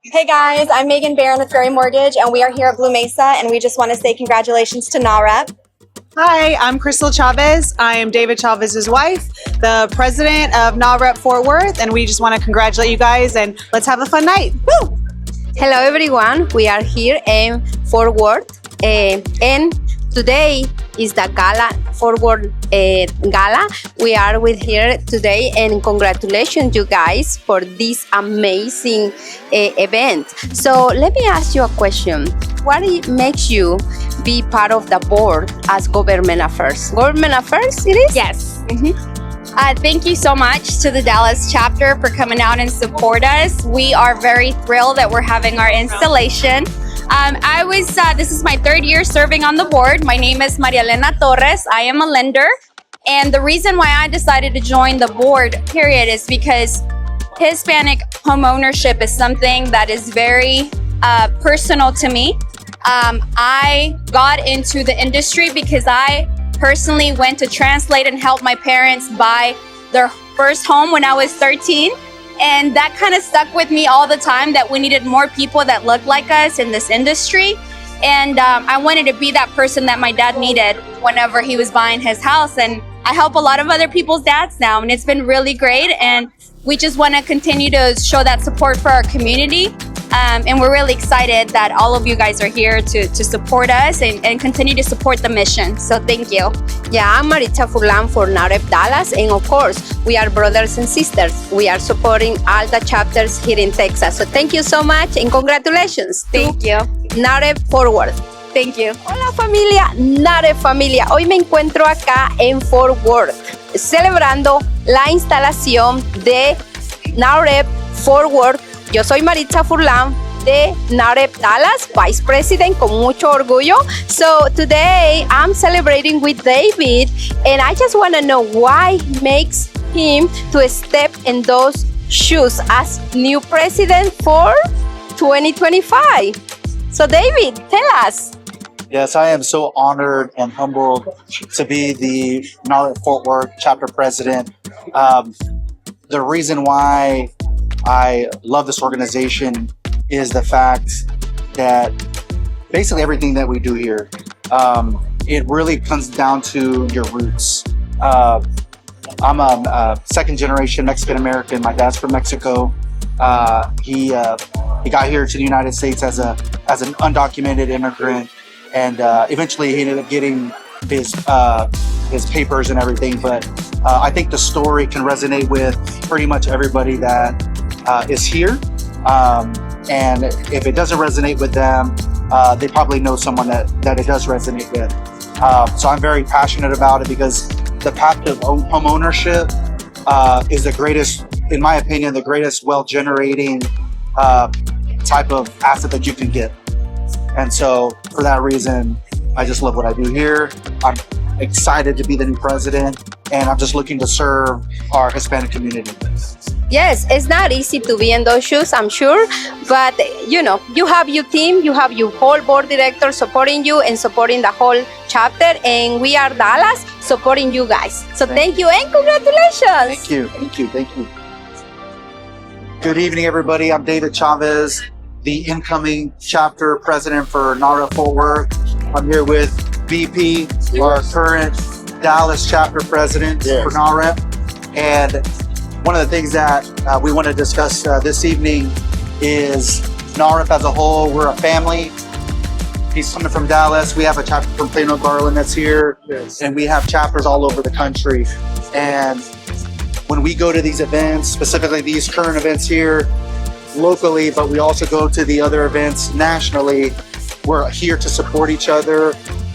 Hey guys, I'm Megan Barron with Ferry Mortgage, and we are here at Blue Mesa, and we just want to say congratulations to NAHREP. Hi, I'm Crystal Chavez. I am David Chavez's wife, the president of NAHREP Fort Worth, and we just want to congratulate you guys and let's have a fun night. Woo! Hello everyone, we are here in Fort Worth and today is the Gala, Fort Worth Gala. We are with here today and congratulations you guys for this amazing event. So let me ask you a question. What makes you be part of the board as Government Affairs? Government Affairs it is? Yes. Thank you so much to the Dallas chapter for coming out and support us. We are very thrilled that we're having our installation. This is my third year serving on the board. My name is Maria Elena Torres. I am a lender. And the reason why I decided to join the board, period, is because Hispanic home ownership is something that is very personal to me. I got into the industry because I personally went to translate and help my parents buy their first home when I was 13. And that kind of stuck with me all the time, that we needed more people that looked like us in this industry. And I wanted to be that person that my dad needed whenever he was buying his house. And I help a lot of other people's dads now, and it's been really great. And we just want to continue to show that support for our community. And we're really excited that all of you guys are here to support us and continue to support the mission. So thank you. Yeah, I'm Maritza Furlan for NAHREP Dallas, and of course, we are brothers and sisters. We are supporting all the chapters here in Texas. So thank you so much and congratulations. Thank you. NAHREP Fort Worth. Thank you. Hola familia, NAHREP familia. Hoy me encuentro acá en Fort Worth celebrando la instalación de NAHREP Fort Worth. Yo soy Maritza Furlan de NAHREP Dallas, Vice President, con mucho orgullo. So today I'm celebrating with David, and I just want to know why makes him to step in those shoes as new president for 2025. So David, tell us. Yes, I am so honored and humbled to be the NAHREP Fort Worth chapter president. The reason why I love this organization is the fact that basically everything that we do here, it really comes down to your roots. I'm a second generation Mexican American. My dad's from Mexico. He got here to the United States as an undocumented immigrant, and eventually he ended up getting his papers and everything. But I think the story can resonate with pretty much everybody that is here. And if it doesn't resonate with them, they probably know someone that it does resonate with. So I'm very passionate about it because the path to home ownership is the greatest, in my opinion, the greatest wealth generating type of asset that you can get. And so for that reason, I just love what I do here. I'm excited to be the new president, and I'm just looking to serve our Hispanic community. Yes, it's not easy to be in those shoes, I'm sure, but you know, you have your team, you have your whole board director supporting you and supporting the whole chapter, and we are Dallas supporting you guys. So thank you and congratulations. Thank you. Good evening, everybody. I'm David Chavez, the incoming chapter president for NAHREP Fort Worth. I'm here with BP, our current Dallas chapter president for NAHREP. And one of the things that we want to discuss this evening is NAHREP as a whole. We're a family. He's coming from Dallas. We have a chapter from Plano Garland that's here. Yes. And we have chapters all over the country. And when we go to these events, specifically these current events here locally, but we also go to the other events nationally, we're here to support each other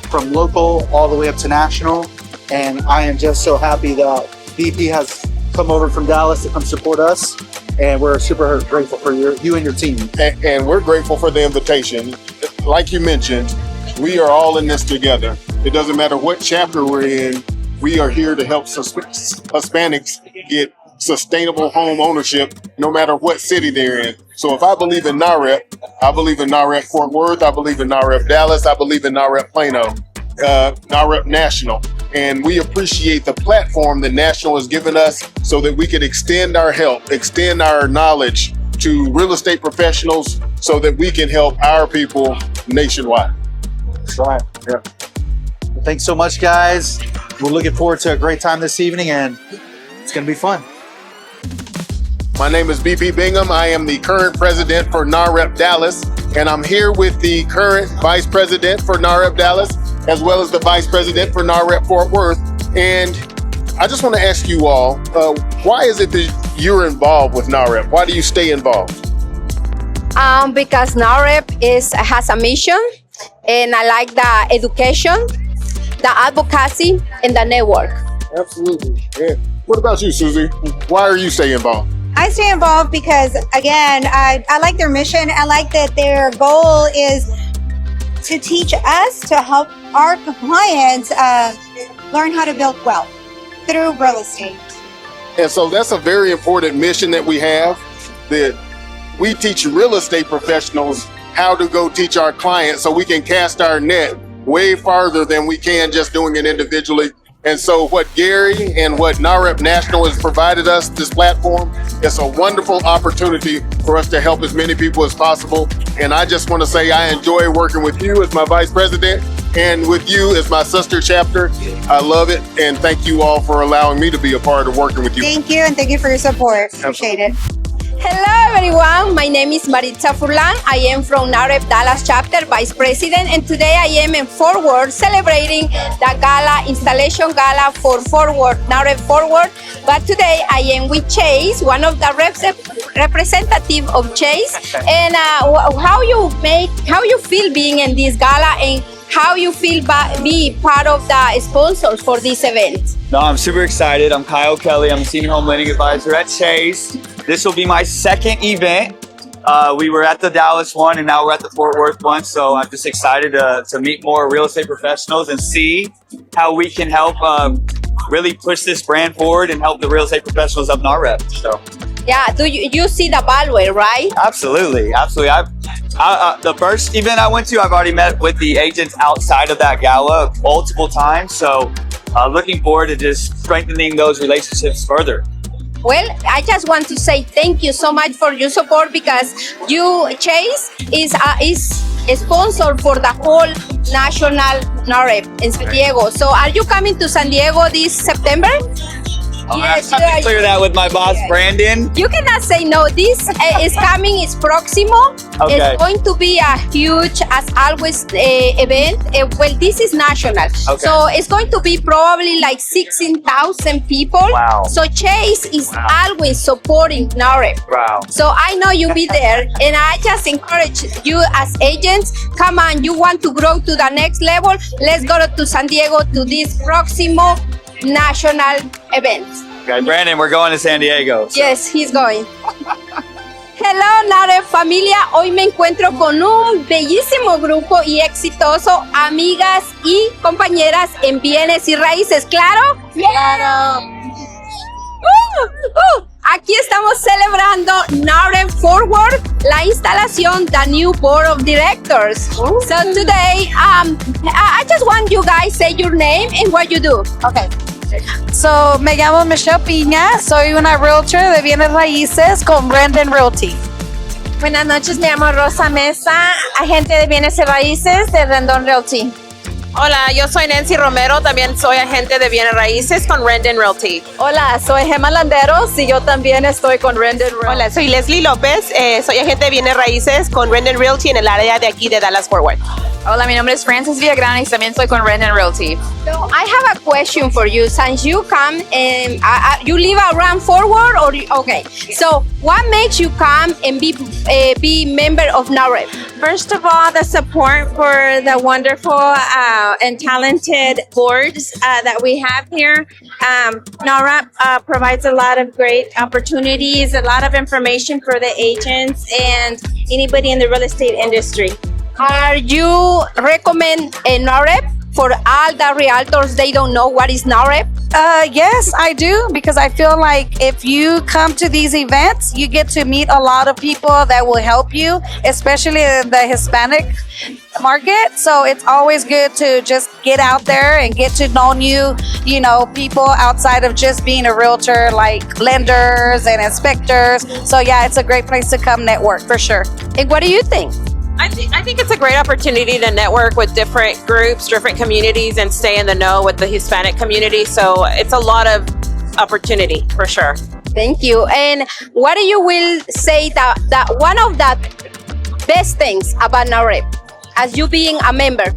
from local all the way up to national. And I am just so happy that BP has come over from Dallas to come support us, and we're super grateful for you and your team. And we're grateful for the invitation. Like you mentioned, we are all in this together. It doesn't matter what chapter we're in, we are here to help Hispanics get sustainable home ownership no matter what city they're in. So if I believe in NAHREP, I believe in NAHREP Fort Worth, I believe in NAHREP Dallas, I believe in NAHREP Plano, NAHREP National. And we appreciate the platform that National has given us so that we could extend our help, extend our knowledge to real estate professionals so that we can help our people nationwide. That's right. Yeah. Well, thanks so much, guys. We're looking forward to a great time this evening, and it's going to be fun. My name is BP Bingham. I am the current president for NAHREP Dallas, and I'm here with the current vice president for NAHREP Dallas, as well as the vice president for NAHREP Fort Worth. And I just want to ask you all, why is it that you're involved with NAHREP? Why do you stay involved? Because NAHREP has a mission, and I like the education, the advocacy, and the network. Absolutely. Yeah. What about you, Susie? Why are you staying involved? I stay involved because, again, I like their mission. I like that their goal is to teach us to help our clients learn how to build wealth through real estate. And so that's a very important mission that we have, that we teach real estate professionals how to go teach our clients so we can cast our net way farther than we can just doing it individually. And so what Gary and what NAHREP National has provided us, this platform, it's a wonderful opportunity for us to help as many people as possible. And I just want to say I enjoy working with you as my vice president and with you as my sister chapter. I love it. And thank you all for allowing me to be a part of working with you. Thank you, and thank you for your support. Appreciate it. Hello everyone, my name is Maritza Furlan. I am from NAHREP Dallas chapter, vice president, and today I am in Fort Worth celebrating the Gala, installation Gala for Fort Worth, NAHREP Fort Worth. But today I am with Chase, one of the representative of Chase. And how you feel being in this Gala, and how you feel be part of the sponsors for this event? No, I'm super excited. I'm Kyle Kelly. I'm a senior home lending advisor at Chase. This will be my second event. We were at the Dallas one, and now we're at the Fort Worth one. So I'm just excited to meet more real estate professionals and see how we can help really push this brand forward and help the real estate professionals of NAHREP. So yeah, do you see the value, right? absolutely. The first event I went to, I've already met with the agents outside of that gala multiple times. So looking forward to just strengthening those relationships further. Well, I just want to say thank you so much for your support, because you, Chase, is a sponsor for the whole national NAHREP in San Diego. So are you coming to San Diego this September? Yes, I have to clear that with my boss, Brandon. You cannot say no. This is coming, it's Proximo. Okay. It's going to be a huge, as always, event. Well, this is national. Okay. So it's going to be probably like 16,000 people. Wow. So Chase is always supporting NAHREP. Wow. So I know you'll be there, and I just encourage you as agents, come on, you want to grow to the next level, let's go to San Diego to this Proximo national event. Okay, Brandon, we're going to San Diego. So. Yes, he's going. Hello, NAHREP familia. Hoy me encuentro con un bellísimo grupo y exitoso, amigas y compañeras en bienes y raíces. ¿Claro? Claro. Aquí estamos celebrando NAHREP Fort Worth, la instalación, the new board of directors. So today, I just want you guys say your name and what you do. Okay. So, me llamo Michelle Piña, soy una realtor de bienes raíces con Brandon Realty. Buenas noches, me llamo Rosa Mesa, agente de bienes y raíces de Rendon Realty. Hola, yo soy Nancy Romero, también soy agente de bienes raíces con Rendon Realty. Hola, soy Gemma Landeros y yo también estoy con Rendon Realty. Hola, soy Leslie López, soy agente de bienes raíces con Rendon Realty en el área de aquí de Dallas Fort Worth. Hola, mi nombre es Frances Villagrana y también estoy con Rendon Realty. So I have a question for you. Since you come and you live around Fort Worth, okay. So what makes you come and be member of NAHREP? First of all, the support for the wonderful and talented boards that we have here. NAHREP provides a lot of great opportunities, a lot of information for the agents and anybody in the real estate industry. Are you recommend a NAHREP for all the realtors they don't know what is NAHREP? Yes, I do, because I feel like if you come to these events, you get to meet a lot of people that will help you, especially in the Hispanic market. So it's always good to just get out there and get to know people outside of just being a realtor, like lenders and inspectors. So yeah, it's a great place to come network for sure. And what do you think? I think it's a great opportunity to network with different groups, different communities, and stay in the know with the Hispanic community. So it's a lot of opportunity for sure. Thank you. And what do you will say that one of the best things about NAHREP as you being a member?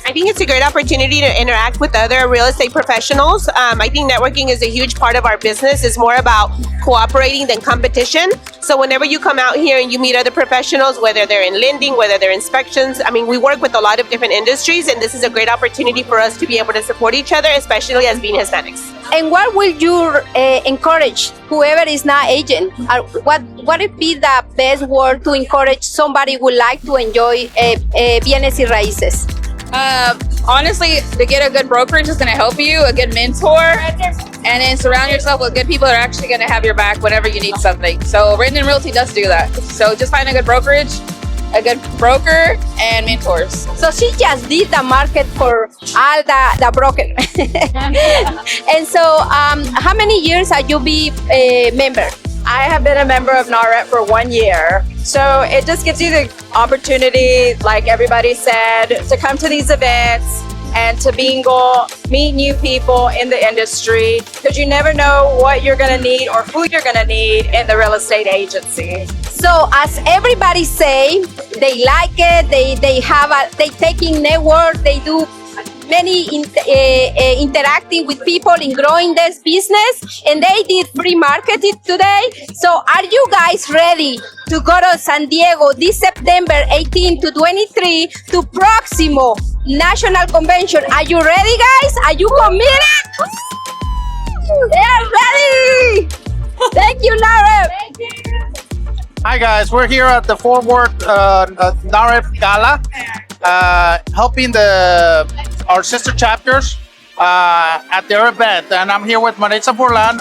I think it's a great opportunity to interact with other real estate professionals. I think networking is a huge part of our business. It's more about cooperating than competition. So whenever you come out here and you meet other professionals, whether they're in lending, whether they're inspections, we work with a lot of different industries, and this is a great opportunity for us to be able to support each other, especially as being Hispanics. And what will you encourage whoever is not agent? What would be the best word to encourage somebody who would like to enjoy bienes y raíces? Honestly, to get a good brokerage is going to help you, a good mentor, and then surround yourself with good people that are actually going to have your back whenever you need something. So Randon Realty does do that. So just find a good brokerage, a good broker, and mentors. So she just did the market for all the broker. And so how many years have you been a member? I have been a member of NAHREP for 1 year. So it just gives you the opportunity, like everybody said, to come to these events and to mingle, meet new people in the industry, because you never know what you're going to need or who you're going to need in the real estate agency. So as everybody say, they like it, they taking network, they do many interacting with people in growing this business, and they did free marketing today. So are you guys ready to go to San Diego this September 18 to 23 to Proximo National Convention? Are you ready, guys? Are you committed? They are ready. Thank you, NAHREP. Hi guys, we're here at the Fort Worth NAHREP Gala, helping our sister chapters at their event. And I'm here with Maritza Furlan,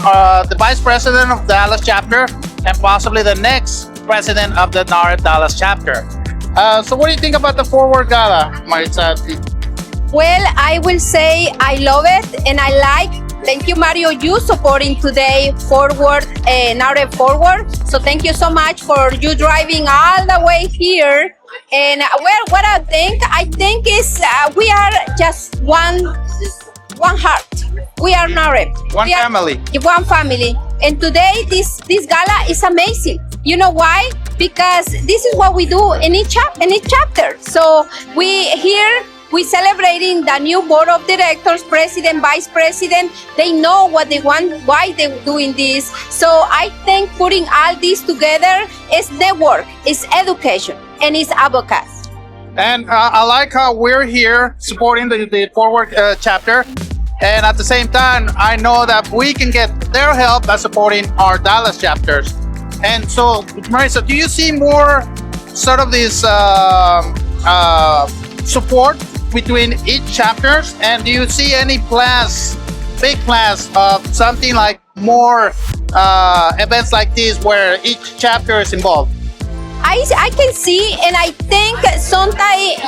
the Vice President of Dallas chapter, and possibly the next President of the NAHREP Dallas chapter. So what do you think about the Fort Worth Gala, Maritza? Well, I will say I love it, and I like. Thank you, Mario, you supporting today Forward, NAHREP Forward. So thank you so much for you driving all the way here. And what I think is we are just one heart. We are NAHREP. One family. One family. And today this gala is amazing. You know why? Because this is what we do in each chapter. So we celebrating the new board of directors, president, vice president. They know what they want, why they're doing this. So I think putting all this together is network, is education, and is advocacy. And I like how we're here supporting the Forward chapter. And at the same time, I know that we can get their help by supporting our Dallas chapters. And so, Marisa, do you see more sort of this support between each chapters? And do you see any big plans of something like more events like this where each chapter is involved? I can see, and I think sometimes,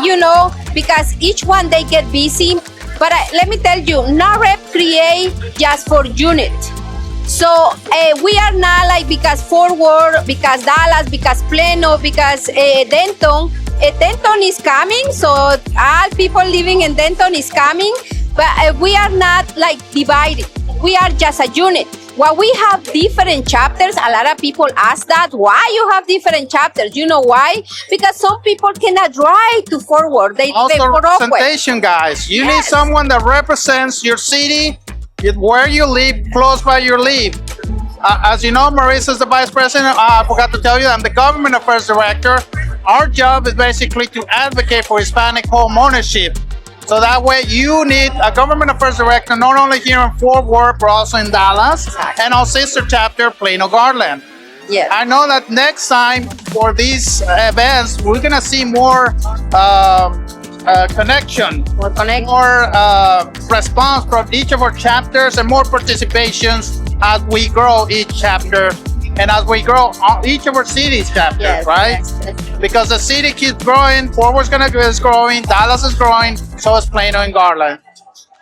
because each one they get busy. But let me tell you, NAHREP create just for unit. So we are not like because Forward, because Dallas, because Plano, because Denton. Denton is coming, so all people living in Denton is coming. But we are not like divided. We are just a unit. While we have different chapters, a lot of people ask that, why you have different chapters? You know why? Because some people cannot drive to Forward. They representation, guys. You need someone that represents your city, where you live, close by your live. As you know, Marisa is the vice president. I forgot to tell you, I'm the government affairs director. Our job is basically to advocate for Hispanic home ownership. So that way you need a government affairs director, not only here in Fort Worth, but also in Dallas, and our sister chapter, Plano Garland. Yeah. I know that next time for these events, we're gonna see more connection, more connection, more response from each of our chapters, and more participations as we grow each chapter and as we grow each of our cities chapters, right? Yes. Because the city keeps growing, Fort Worth is growing, Dallas is growing, so is Plano and Garland.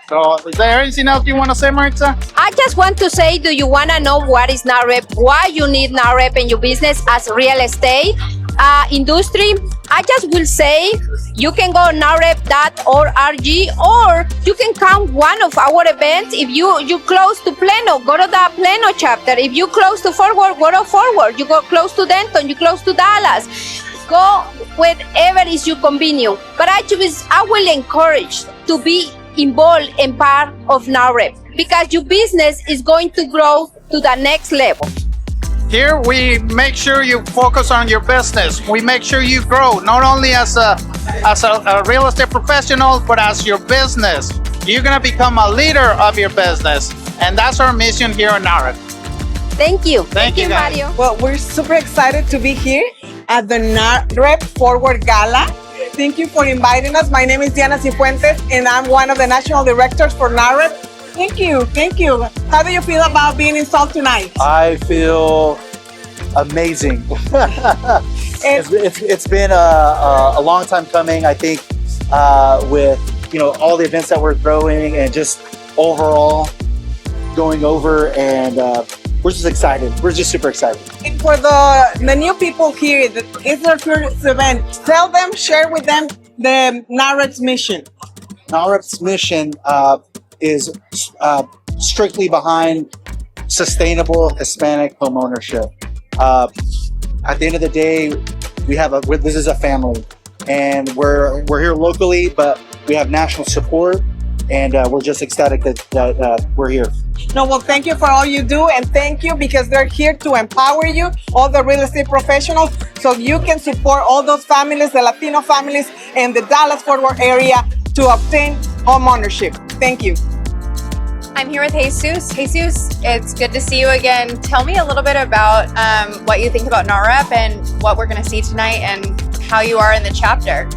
So, is there anything else you want to say, Maritza? I just want to say, do you want to know what is NAHREP? Why you need NAHREP in your business as real estate industry? I just will say you can go nahrep.org or you can come one of our events. If you close to Plano, go to the Plano chapter. If you close to Fort Worth, go to Fort Worth. You go close to Denton, you close to Dallas. Go wherever is you convenient. But I will encourage to be involved in part of NAHREP because your business is going to grow to the next level. Here we make sure you focus on your business. We make sure you grow not only as a real estate professional, but as your business. You're gonna become a leader of your business, and that's our mission here in NAHREP. Thank you. Thank you, guys. Mario. Well, we're super excited to be here at the NAHREP Forward Gala. Thank you for inviting us. My name is Diana Cifuentes, and I'm one of the national directors for NAHREP. Thank you. Thank you. How do you feel about being installed tonight? I feel amazing. It's been a long time coming. I think with all the events that we're throwing and just overall going over, and we're just excited. We're just super excited. And for the new people here, it's their first event. Tell them, share with them the NAHREP's mission. NAHREP's mission is strictly behind sustainable Hispanic homeownership. At the end of the day, this is a family, and we're here locally, but we have national support, and we're just ecstatic that we're here. No, well, thank you for all you do, and thank you because they're here to empower you, all the real estate professionals, so you can support all those families, the Latino families in the Dallas-Fort Worth area to obtain home ownership. Thank you. I'm here with Jesus. Jesus, it's good to see you again. Tell me a little bit about what you think about NAHREP and what we're going to see tonight and how you are in the chapter.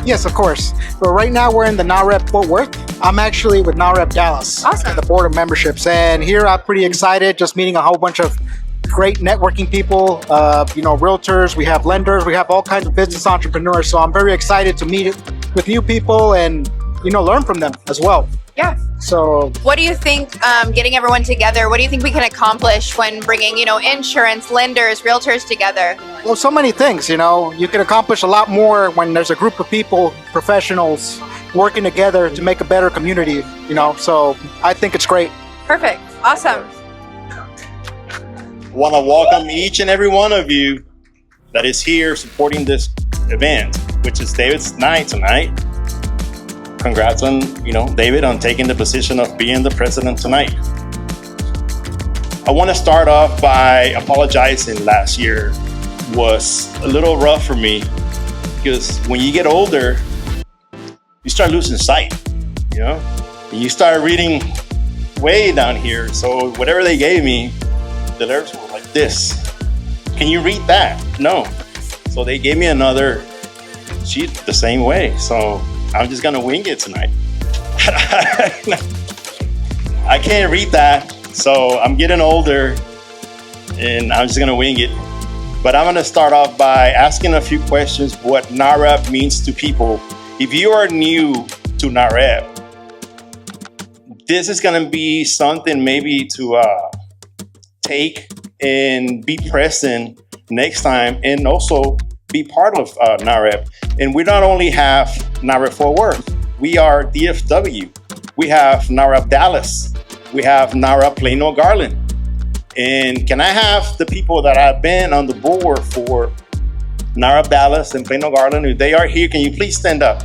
Yes, of course. But right now we're in the NAHREP Fort Worth. I'm actually with NAHREP Dallas. Awesome. The board of memberships. And here I'm pretty excited, just meeting a whole bunch of great networking people, realtors, we have lenders, we have all kinds of business entrepreneurs. So I'm very excited to meet with new people and, learn from them as well. Yeah. So what do you think, getting everyone together, what do you think we can accomplish when bringing, insurance, lenders, realtors together? Well, so many things, you can accomplish a lot more when there's a group of people, professionals, working together to make a better community, so I think it's great. Perfect. Awesome. I want to welcome each and every one of you that is here supporting this event, which is David's night tonight. Congrats on, David, on taking the position of being the president tonight. I want to start off by apologizing. Last year was a little rough for me because when you get older, you start losing sight, and you start reading way down here. So whatever they gave me, the letters were like this. Can you read that? No. So they gave me another sheet the same way. So I'm just gonna wing it tonight. I can't read that, so I'm getting older and I'm just gonna wing it. But I'm gonna start off by asking a few questions what NAHREP means to people. If you are new to NAHREP, this is gonna be something maybe to take and be present next time, and also be part of NAHREP. And we not only have NAHREP Fort Worth, we are DFW. We have NAHREP Dallas. We have NAHREP Plano Garland. And can I have the people that have been on the board for NAHREP Dallas and Plano Garland, if they are here, can you please stand up?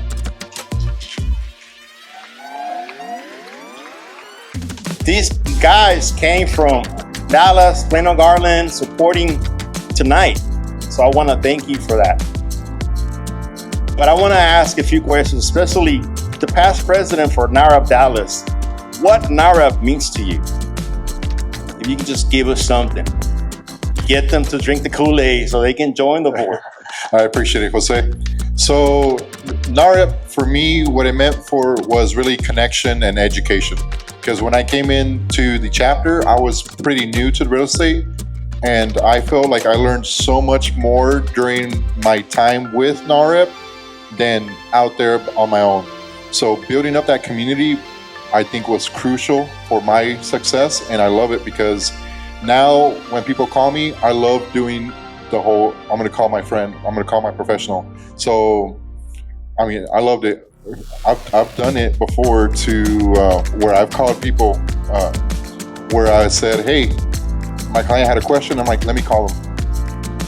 These guys came from Dallas, Plano Garland, supporting tonight. So I want to thank you for that. But I want to ask a few questions, especially the past president for NAHREP Dallas. What NAHREP means to you? If you can just give us something. Get them to drink the Kool-Aid so they can join the board. I appreciate it, Jose. So NAHREP for me, what it meant for was really connection and education. Because when I came into the chapter, I was pretty new to real estate, and I felt like I learned so much more during my time with NAHREP than out there on my own. So building up that community, I think, was crucial for my success, and I love it because now when people call me, I love doing the whole, I'm going to call my friend, I'm going to call my professional. So, I mean, I loved it. I've done it before to where I've called people where I said, hey, my client had a question. I'm like, let me call them.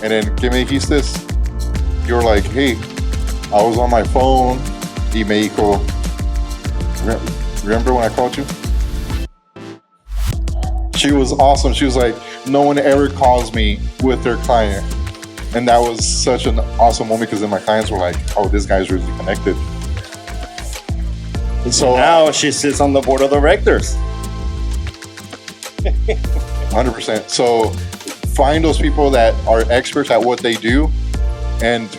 And then, ¿qué me dijiste? You're like, hey, I was on my phone. Y me dijo, remember when I called you? She was awesome. She was like, no one ever calls me with their client. And that was such an awesome moment because then my clients were like, oh, this guy's really connected. And so now she sits on the board of directors. 100%. So find those people that are experts at what they do and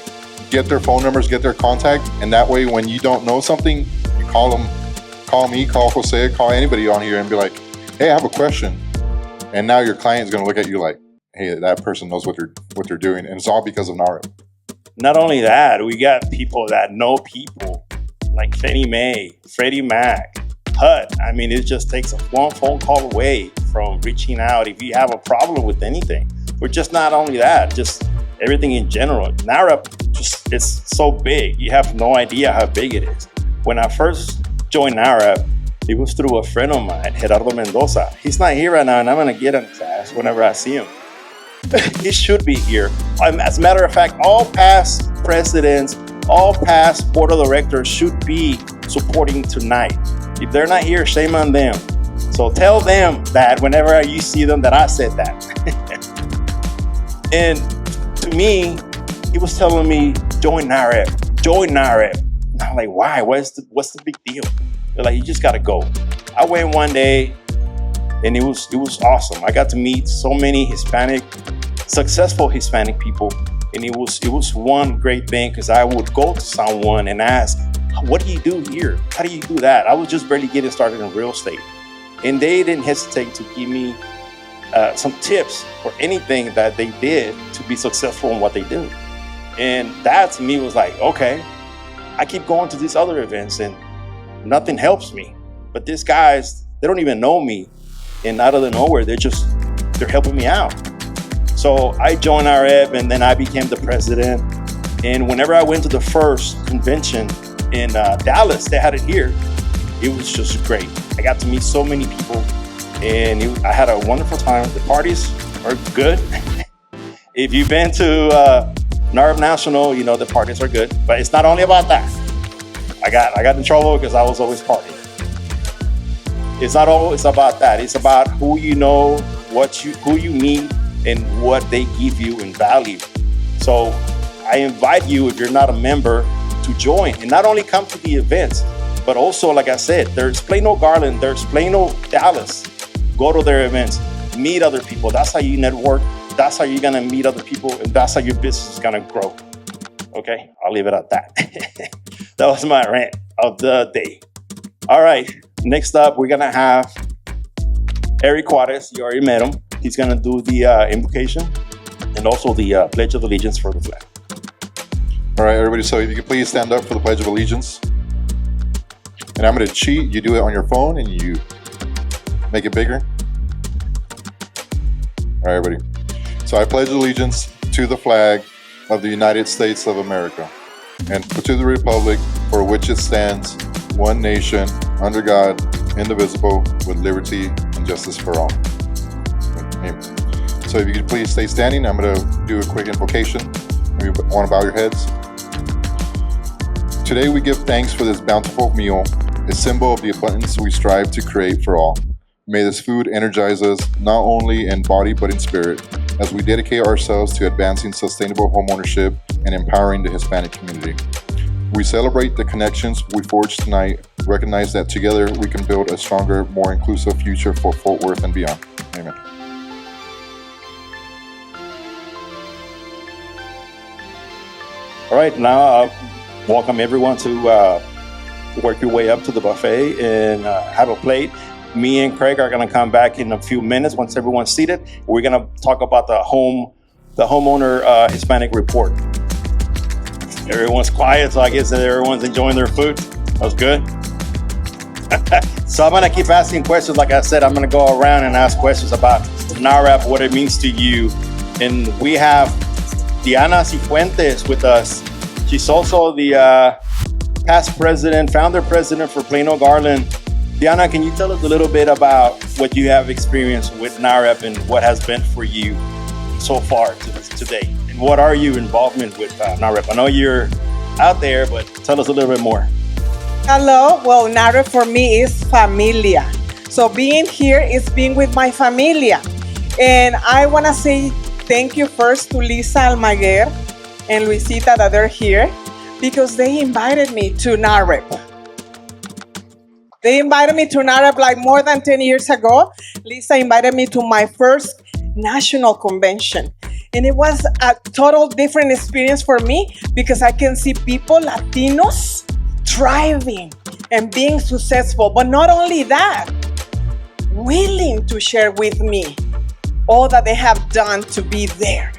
get their phone numbers, get their contact. And that way, when you don't know something, you call them, call me, call Jose, call anybody on here and be like, hey, I have a question. And now your client is going to look at you like, hey, that person knows what they're doing. And it's all because of NAHREP. Not only that, we got people that know people like Fannie Mae, Freddie Mac, HUD. I mean, it just takes one phone call away from reaching out if you have a problem with anything. Or just not only that, just everything in general. NAHREP, just it's so big. You have no idea how big it is. When I first joined NAHREP, it was through a friend of mine, Gerardo Mendoza. He's not here right now, and I'm going to get on his ass whenever I see him. He should be here. As a matter of fact, all past presidents, all past board of directors should be supporting tonight. If they're not here, shame on them. So tell them that whenever you see them that I said that. And to me, he was telling me, join NAHREP, join NAHREP. And I'm like, why? What's the big deal? They're like, you just gotta go. I went one day and it was awesome. I got to meet so many successful Hispanic people. And it was one great thing because I would go to someone and ask, what do you do here? How do you do that? I was just barely getting started in real estate. And they didn't hesitate to give me some tips for anything that they did to be successful in what they do. And that to me was like, okay, I keep going to these other events and nothing helps me. But these guys, they don't even know me. And out of the nowhere, they're helping me out. So I joined NAHREP and then I became the president. And whenever I went to the first convention in Dallas, they had it here. It was just great. I got to meet so many people and I had a wonderful time. The parties are good. If you've been to NAHREP National, you know the parties are good. But it's not only about that. I got in trouble because I was always partying. It's not always about that. It's about who you know, who you meet, and what they give you in value. So I invite you, if you're not a member, to join and not only come to the events, but also, like I said, there's Plano Garland, there's Plano Dallas. Go to their events, meet other people. That's how you network. That's how you're gonna meet other people, and that's how your business is gonna grow. Okay, I'll leave it at that. That was my rant of the day. All right, next up, we're gonna have Eric Juarez. You already met him. He's gonna do the invocation and also the Pledge of Allegiance for the flag. All right, everybody, so if you could please stand up for the Pledge of Allegiance. And I'm gonna cheat. You do it on your phone and you make it bigger. All right, everybody. So I pledge allegiance to the flag of the United States of America and to the republic for which it stands, one nation, under God, indivisible, with liberty and justice for all. Amen. So if you could please stay standing, I'm going to do a quick invocation. If you want to bow your heads. Today we give thanks for this bountiful meal, a symbol of the abundance we strive to create for all. May this food energize us not only in body but in spirit, as we dedicate ourselves to advancing sustainable homeownership and empowering the Hispanic community. We celebrate the connections we forged tonight, recognize that together we can build a stronger, more inclusive future for Fort Worth and beyond. Amen. All right, now welcome everyone to work your way up to the buffet and have a plate. Me and Craig are going to come back in a few minutes once everyone's seated. We're going to talk about the homeowner Hispanic report. Everyone's quiet, so I guess that everyone's enjoying their food. That was good. So I'm going to keep asking questions. Like I said, I'm going to go around and ask questions about NAHREP, what it means to you. And we have Diana Cifuentes with us. She's also the past president, founder president for Plano Garland. Diana, can you tell us a little bit about what you have experienced with NAHREP and what has been for you so far today? And what are your involvement with NAHREP? I know you're out there, but tell us a little bit more. Hello. Well, NAHREP for me is familia. So being here is being with my familia. And I want to say thank you first to Lisa Almaguer and Luisita that are here because they invited me to NAHREP. They invited me to NAHREP like more than 10 years ago. Lisa invited me to my first national convention. And it was a total different experience for me because I can see people, Latinos, thriving and being successful. But not only that, willing to share with me all that they have done to be there.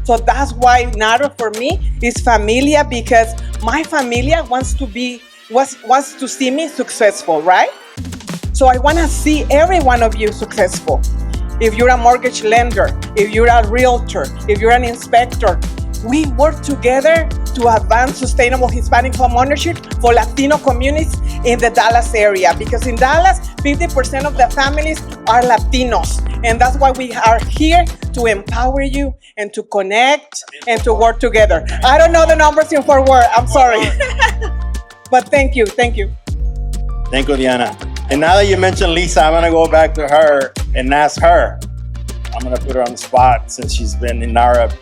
So that's why NAHREP for me is familia, because my familia wants to see me successful, right? So I want to see every one of you successful. If you're a mortgage lender, if you're a realtor, if you're an inspector, we work together to advance sustainable Hispanic home ownership for Latino communities in the Dallas area. Because in Dallas, 50% of the families are Latinos. And that's why we are here to empower you and to connect and to work together. I don't know the numbers in Fort Worth, I'm sorry. But thank you. Thank you, Diana. And now that you mentioned Lisa, I'm going to go back to her and ask her. I'm going to put her on the spot since she's been in NAHREP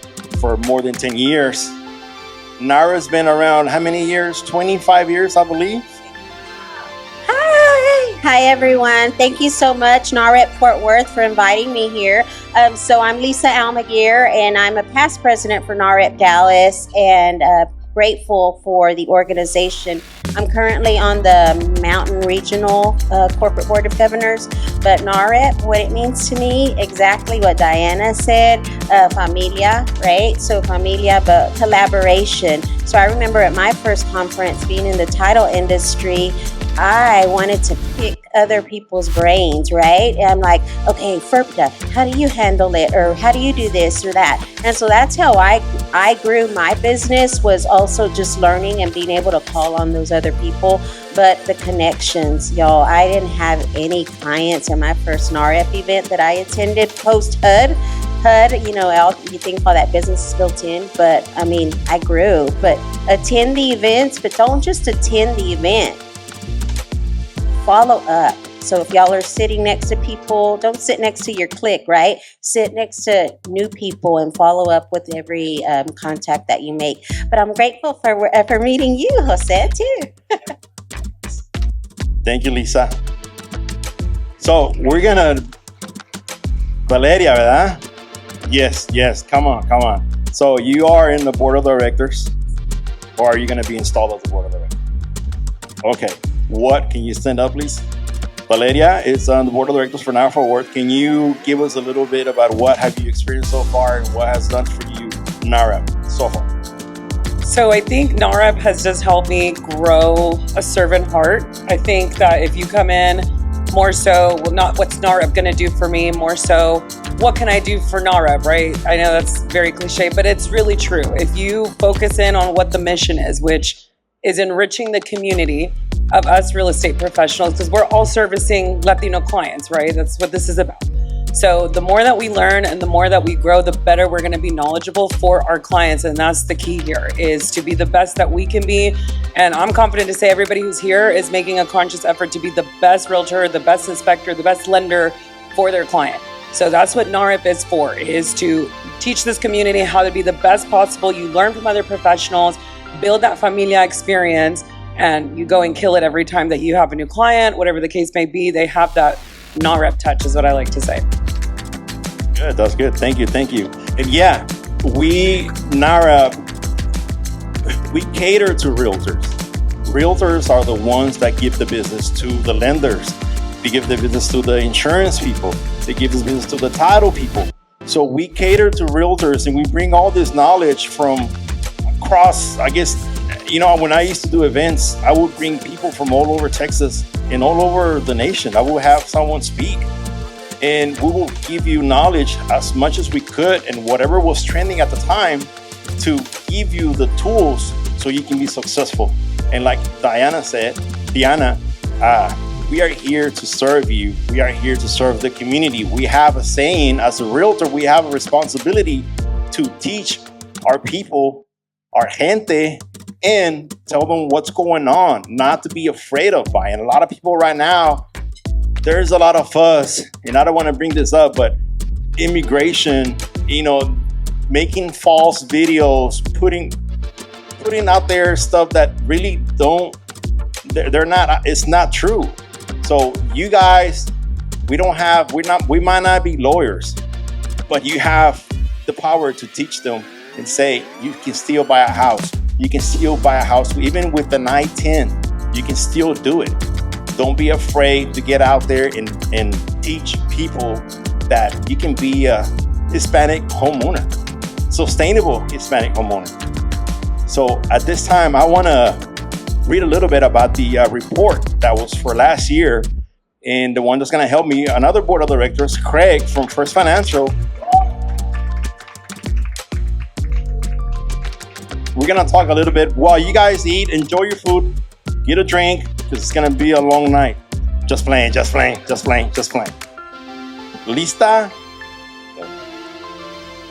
for more than 10 years. NAHREP's been around how many years? 25 years, I believe. Hi, everyone. Thank you so much, NAHREP Fort Worth, for inviting me here. So I'm Lisa Almaguer, and I'm a past president for NAHREP Dallas, and grateful for the organization. I'm currently on the Mountain Regional Corporate Board of Governors, but NAHREP, what it means to me, exactly what Diana said, familia, right? So familia, but collaboration. So I remember at my first conference, being in the title industry, I wanted to pick other people's brains, right? And I'm like, okay, FERPTA, how do you handle it? Or how do you do this or that? And so that's how I grew my business, was also just learning and being able to call on those other people. But the connections, y'all, I didn't have any clients in my first NAHREP event that I attended post-HUD. HUD, you know, you think all that business is built in, but I mean, I grew. But attend the events, but don't just attend the event. Follow up. So if y'all are sitting next to people, don't sit next to your clique, right? Sit next to new people and follow up with every contact that you make. But I'm grateful for meeting you, Jose, too. Thank you, Lisa. So we're gonna Valeria, ¿verdad? Yes. Come on. So you are in the board of directors, or are you gonna be installed as the board of directors? Okay. What can you stand up, please? Valeria is on the board of directors for NAHREP Fort Worth. Can you give us a little bit about what have you experienced so far and what has done for you NAHREP so far? So I think NAHREP has just helped me grow a servant heart. I think that if you come in more so, well, not what's NAHREP going to do for me, more so what can I do for NAHREP, right? I know that's very cliche, but it's really true. If you focus in on what the mission is, which is enriching the community of us real estate professionals, because we're all servicing Latino clients, right? That's what this is about. So the more that we learn and the more that we grow, the better we're going to be knowledgeable for our clients. And that's the key here, is to be the best that we can be. And I'm confident to say everybody who's here is making a conscious effort to be the best realtor, the best inspector, the best lender for their client. So that's what NAHREP is for, is to teach this community how to be the best possible. You learn from other professionals, build that familia experience, and you go and kill it every time that you have a new client, whatever the case may be. They have that NAHREP touch, is what I like to say. Good, that's good. Thank you. And yeah, we NAHREP, We cater to realtors. Realtors are the ones that give the business to the lenders. They give the business to the insurance people. They give the business to the title people. So we cater to realtors, and we bring all this knowledge from across, I guess, when I used to do events, I would bring people from all over Texas and all over the nation. I would have someone speak, and we will give you knowledge as much as we could and whatever was trending at the time to give you the tools so you can be successful. And like Diana said, we are here to serve you. We are here to serve the community. We have a saying, as a realtor, we have a responsibility to teach our people, our gente, and tell them what's going on, not to be afraid of buying. A lot of people right now, there's a lot of fuss, and I don't want to bring this up, but immigration, making false videos, putting out there stuff that really they're not, it's not true. So you guys, we might not be lawyers, but you have the power to teach them and say, you can still buy a house. You can still buy a house, even with the 910, you can still do it. Don't be afraid to get out there and teach people that you can be a Hispanic homeowner, sustainable Hispanic homeowner. So at this time, I want to read a little bit about the report that was for last year, and the one that's going to help me, another board of directors, Craig from First Financial. We're going to talk a little bit while you guys eat, enjoy your food, get a drink, because it's going to be a long night. Just playing. Lista?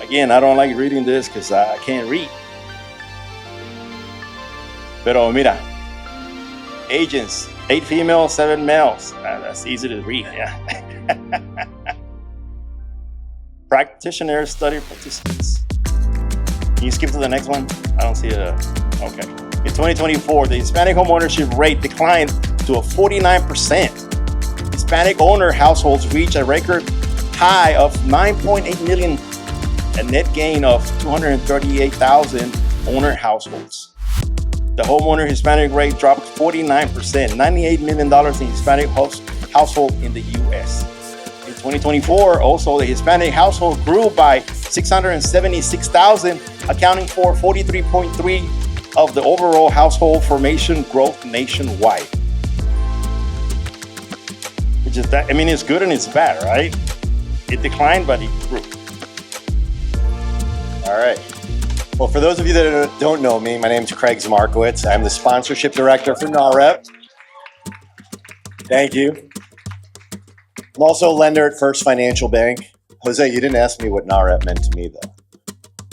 Again, I don't like reading this because I can't read. Pero mira, agents, 8 females, 7 males. That's easy to read, yeah. Practitioner study participants. Can you skip to the next one? I don't see it. Okay. In 2024, the Hispanic homeownership rate declined to a 49%. Hispanic owner households reached a record high of 9.8 million, a net gain of 238,000 owner households. The homeowner Hispanic rate dropped 49%, $98 million in Hispanic household in the U.S. In 2024, also the Hispanic household grew by 676,000, accounting for 43.3% of the overall household formation growth nationwide. Which is that, it's good and it's bad, right? It declined, but it grew. All right. Well, for those of you that don't know me, my name is Craig Zmarkowitz. I'm the sponsorship director for NAHREP. Thank you. I'm also a lender at First Financial Bank. Jose, you didn't ask me what NAHREP meant to me, though.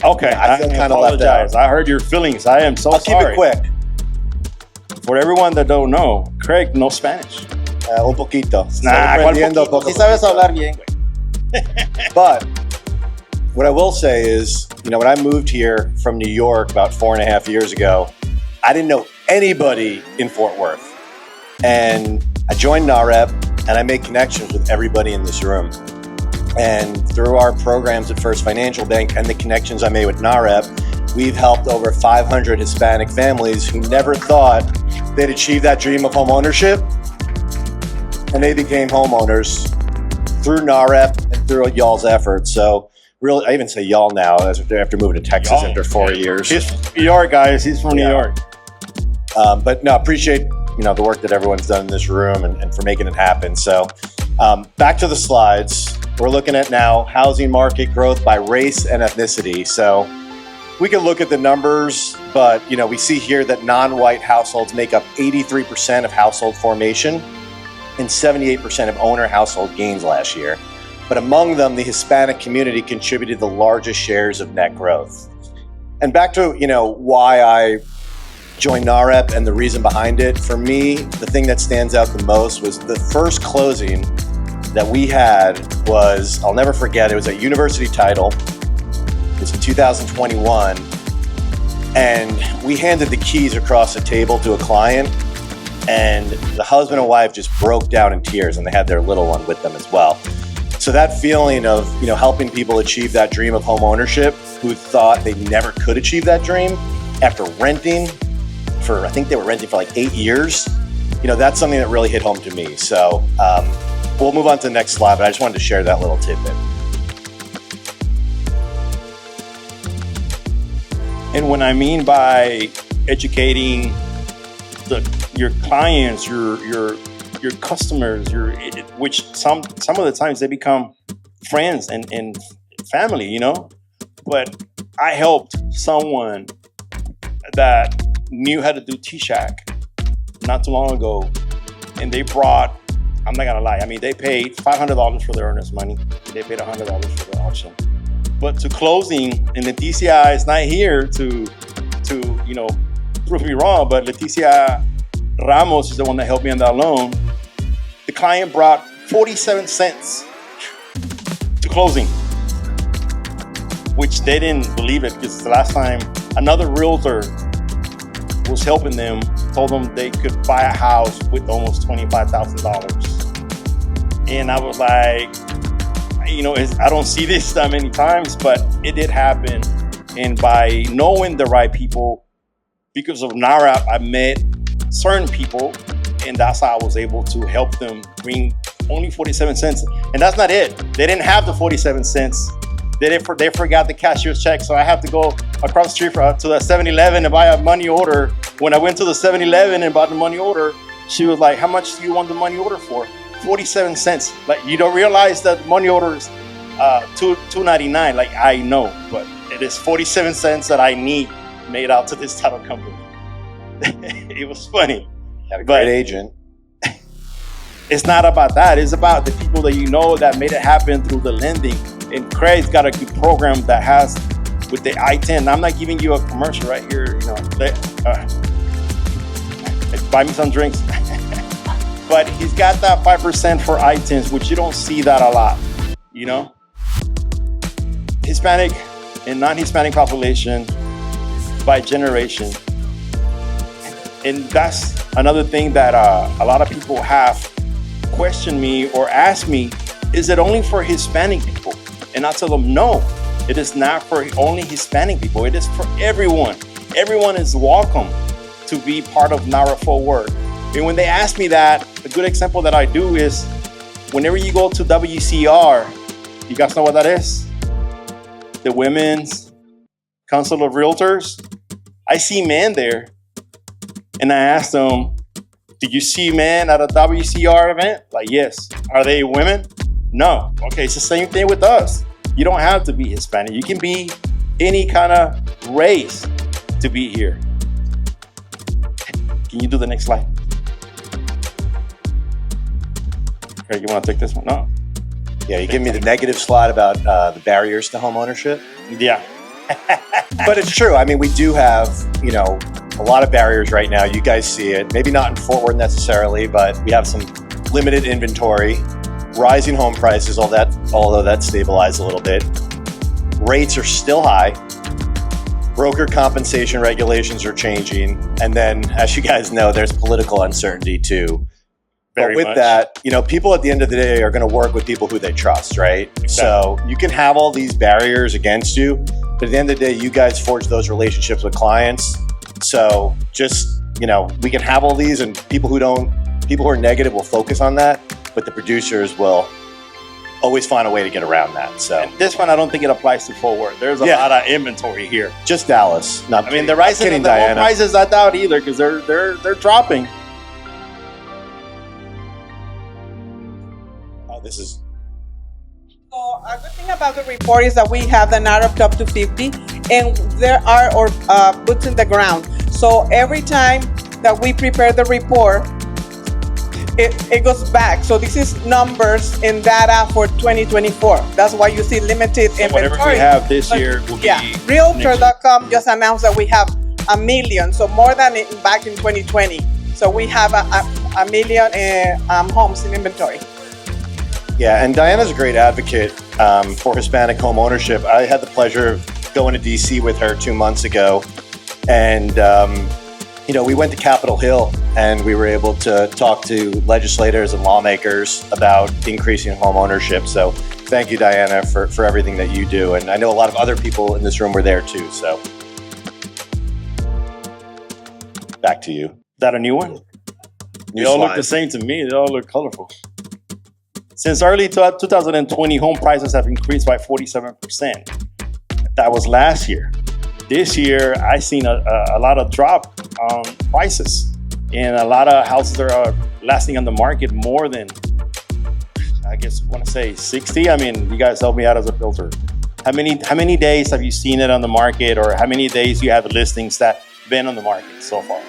Okay, I feel kind of left out. I heard your feelings. I am so sorry. I'll keep it quick. For everyone that don't know, Craig knows Spanish. Un poquito. Si sabes hablar bien, güey. But what I will say is, when I moved here from New York about 4.5 years ago, I didn't know anybody in Fort Worth. And I joined NAHREP, and I made connections with everybody in this room. And through our programs at First Financial Bank and the connections I made with NAHREP, we've helped over 500 Hispanic families who never thought they'd achieve that dream of home ownership. And they became homeowners through NAHREP and through y'all's efforts. So really, I even say y'all now after moving to Texas after 4 years. He's from New York, guys. He's from New York. But no, appreciate the work that everyone's done in this room and for making it happen. So back to the slides. We're looking at now housing market growth by race and ethnicity. So we can look at the numbers, but we see here that non-white households make up 83% of household formation and 78% of owner household gains last year. But among them, the Hispanic community contributed the largest shares of net growth. And back to, why I joined NAHREP and the reason behind it. For me, the thing that stands out the most was the first closing that we had was, I'll never forget, it was a university title. It was in 2021. And we handed the keys across the table to a client, and the husband and wife just broke down in tears, and they had their little one with them as well. So that feeling of, helping people achieve that dream of home ownership who thought they never could achieve that dream, after renting for, I think they were renting for like 8 years. That's something that really hit home to me. So we'll move on to the next slide, but I just wanted to share that little tidbit. And what I mean by educating your clients, your customers, which some of the times they become friends and family, But I helped someone that knew how to do T-Shack not too long ago, and they brought, I'm not gonna lie, they paid $500 for their earnest money. They paid $100 for the auction. But to closing, and Leticia is not here to prove me wrong, but Leticia Ramos is the one that helped me on that loan. The client brought 47 cents to closing, which they didn't believe it, because the last time another realtor was helping them, told them they could buy a house with almost $25,000. And I was like, I don't see this that many times, but it did happen. And by knowing the right people, because of NAHREP, I met certain people, and that's how I was able to help them bring only 47 cents. And that's not it. They didn't have the 47 cents. They forgot the cashier's check, so I had to go across the street to the 7-Eleven and buy a money order. When I went to the 7-Eleven and bought the money order, she was like, "How much do you want the money order for?" 47 cents. Like, you don't realize that money order is $2.99. Like, I know, but it is 47 cents that I need made out to this title company. It was funny. Had a great agent. It's not about that. It's about the people that that made it happen through the lending. And Craig's got a good program that has with the I-10. I'm not giving you a commercial right here. Buy me some drinks. But he's got that 5% for I-10s, which you don't see that a lot. Hispanic and non-Hispanic population by generation. And that's another thing that a lot of people have questioned me or asked me, is it only for Hispanic people? And I tell them, no, it is not for only Hispanic people. It is for everyone. Everyone is welcome to be part of NAHREP Fort Worth. And when they ask me that, a good example that I do is whenever you go to WCR, you guys know what that is? The Women's Council of Realtors. I see men there. And I asked them, did you see men at a WCR event? Like, yes. Are they women? No. Okay, it's the same thing with us. You don't have to be Hispanic. You can be any kind of race to be here. Can you do the next slide? Okay, you want to take this one? No. Yeah, you give me the negative slide about the barriers to home ownership. Yeah. But it's true. We do have, a lot of barriers right now. You guys see it. Maybe not in Fort Worth necessarily, but we have some limited inventory, rising home prices, although that stabilized a little bit. Rates are still high. Broker compensation regulations are changing. And then, as you guys know, there's political uncertainty too. But with that, people at the end of the day are going to work with people who they trust, right? Exactly. So you can have all these barriers against you, but at the end of the day, you guys forge those relationships with clients. So just, we can have all these, and people who are negative will focus on that, but the producers will always find a way to get around that. So and this one, I don't think it applies to Fort Worth. There's a lot of inventory here. Just Dallas. The rising of the home prices, I doubt either, because they're dropping. This is. So a good thing about the report is that we have the NAHREP Top 250, and there are boots in the ground. So every time that we prepare the report, it goes back. So this is numbers and data for 2024. That's why you see limited inventory. Whatever we have this year will be. Realtor.com just announced that we have 1 million, so more than back in 2020. So we have a million homes in inventory. Yeah, and Diana's a great advocate for Hispanic home ownership. I had the pleasure of going to DC with her 2 months ago, and we went to Capitol Hill, and we were able to talk to legislators and lawmakers about increasing home ownership. So thank you, Diana, for everything that you do. And I know a lot of other people in this room were there too. So Back to you. Is that a new one? They all look the same to me. They all look colorful. Since early 2020, home prices have increased by 47%. That was last year. This year, I've seen a lot of drop on prices. And a lot of houses that are lasting on the market more than, I guess, want to say 60. I mean, you guys help me out as a filter. How many days have you seen it on the market, or how many days you have listings that been on the market so far?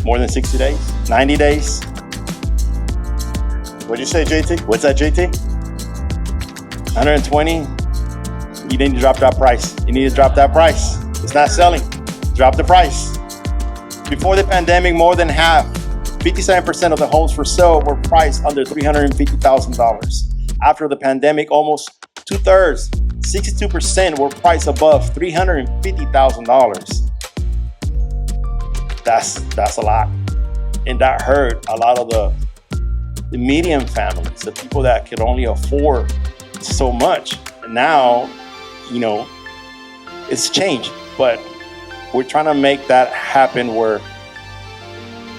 More than 60 days? 90 days? What'd you say, JT? What's that, JT? 120? You need to drop that price. You need to drop that price. It's not selling. Drop the price. Before the pandemic, more than half, 57% of the homes for sale were priced under $350,000. After the pandemic, almost 2/3, 62% were priced above $350,000. That's a lot. And that hurt a lot of the medium families, the people that could only afford so much. And now, you know, it's changed, but we're trying to make that happen where,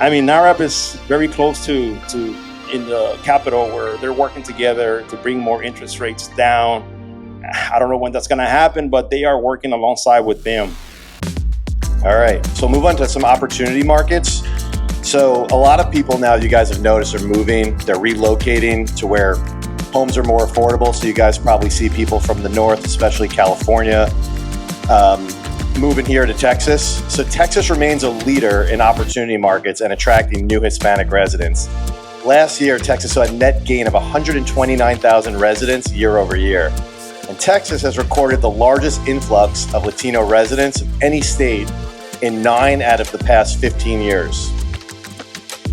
I mean, NAHREP is very close to in the capital where they're working together to bring more interest rates down. I don't know when that's gonna happen, but they are working alongside with them. All right, so move on to some opportunity markets. So a lot of people now, you guys have noticed, are moving, they're relocating to where homes are more affordable. So you guys probably see people from the north, especially California, moving here to Texas. So Texas remains a leader in opportunity markets and attracting new Hispanic residents. Last year, Texas saw a net gain of 129,000 residents year over year. And Texas has recorded the largest influx of Latino residents of any state in 9 out of the past 15 years.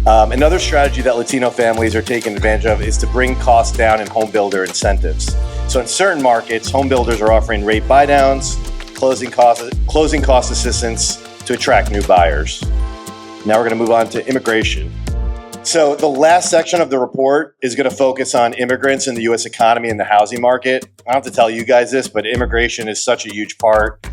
Another strategy that Latino families are taking advantage of is to bring costs down in home builder incentives. So in certain markets, home builders are offering rate buydowns, closing cost assistance to attract new buyers. Now we're going to move on to immigration. So the last section of the report is going to focus on immigrants in the U.S. economy and the housing market. I don't have to tell you guys this, but immigration is such a huge part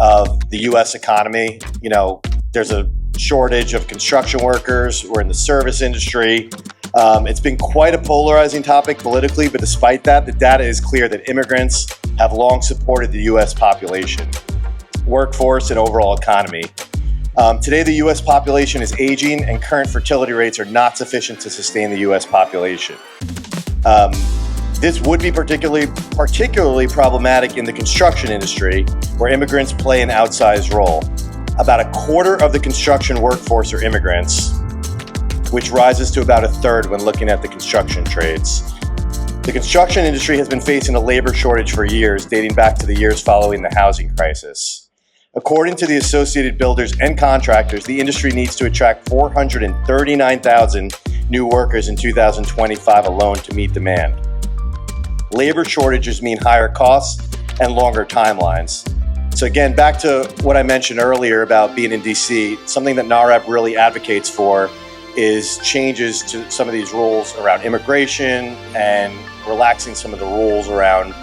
of the U.S. economy. You know, there's a shortage of construction workers. We're in the service industry. It's been quite a polarizing topic politically, but despite that, the data is clear that immigrants have long supported the U.S. population, workforce, and overall economy. Today, the U.S. population is aging, and current fertility rates are not sufficient to sustain the U.S. population. This would be particularly problematic in the construction industry, where immigrants play an outsized role. About a quarter of the construction workforce are immigrants, which rises to about a third when looking at the construction trades. The construction industry has been facing a labor shortage for years, dating back to the years following the housing crisis. According to the Associated Builders and Contractors, the industry needs to attract 439,000 new workers in 2025 alone to meet demand. Labor shortages mean higher costs and longer timelines. So again, back to what I mentioned earlier about being in DC, something that NAHREP really advocates for is changes to some of these rules around immigration and relaxing some of the rules around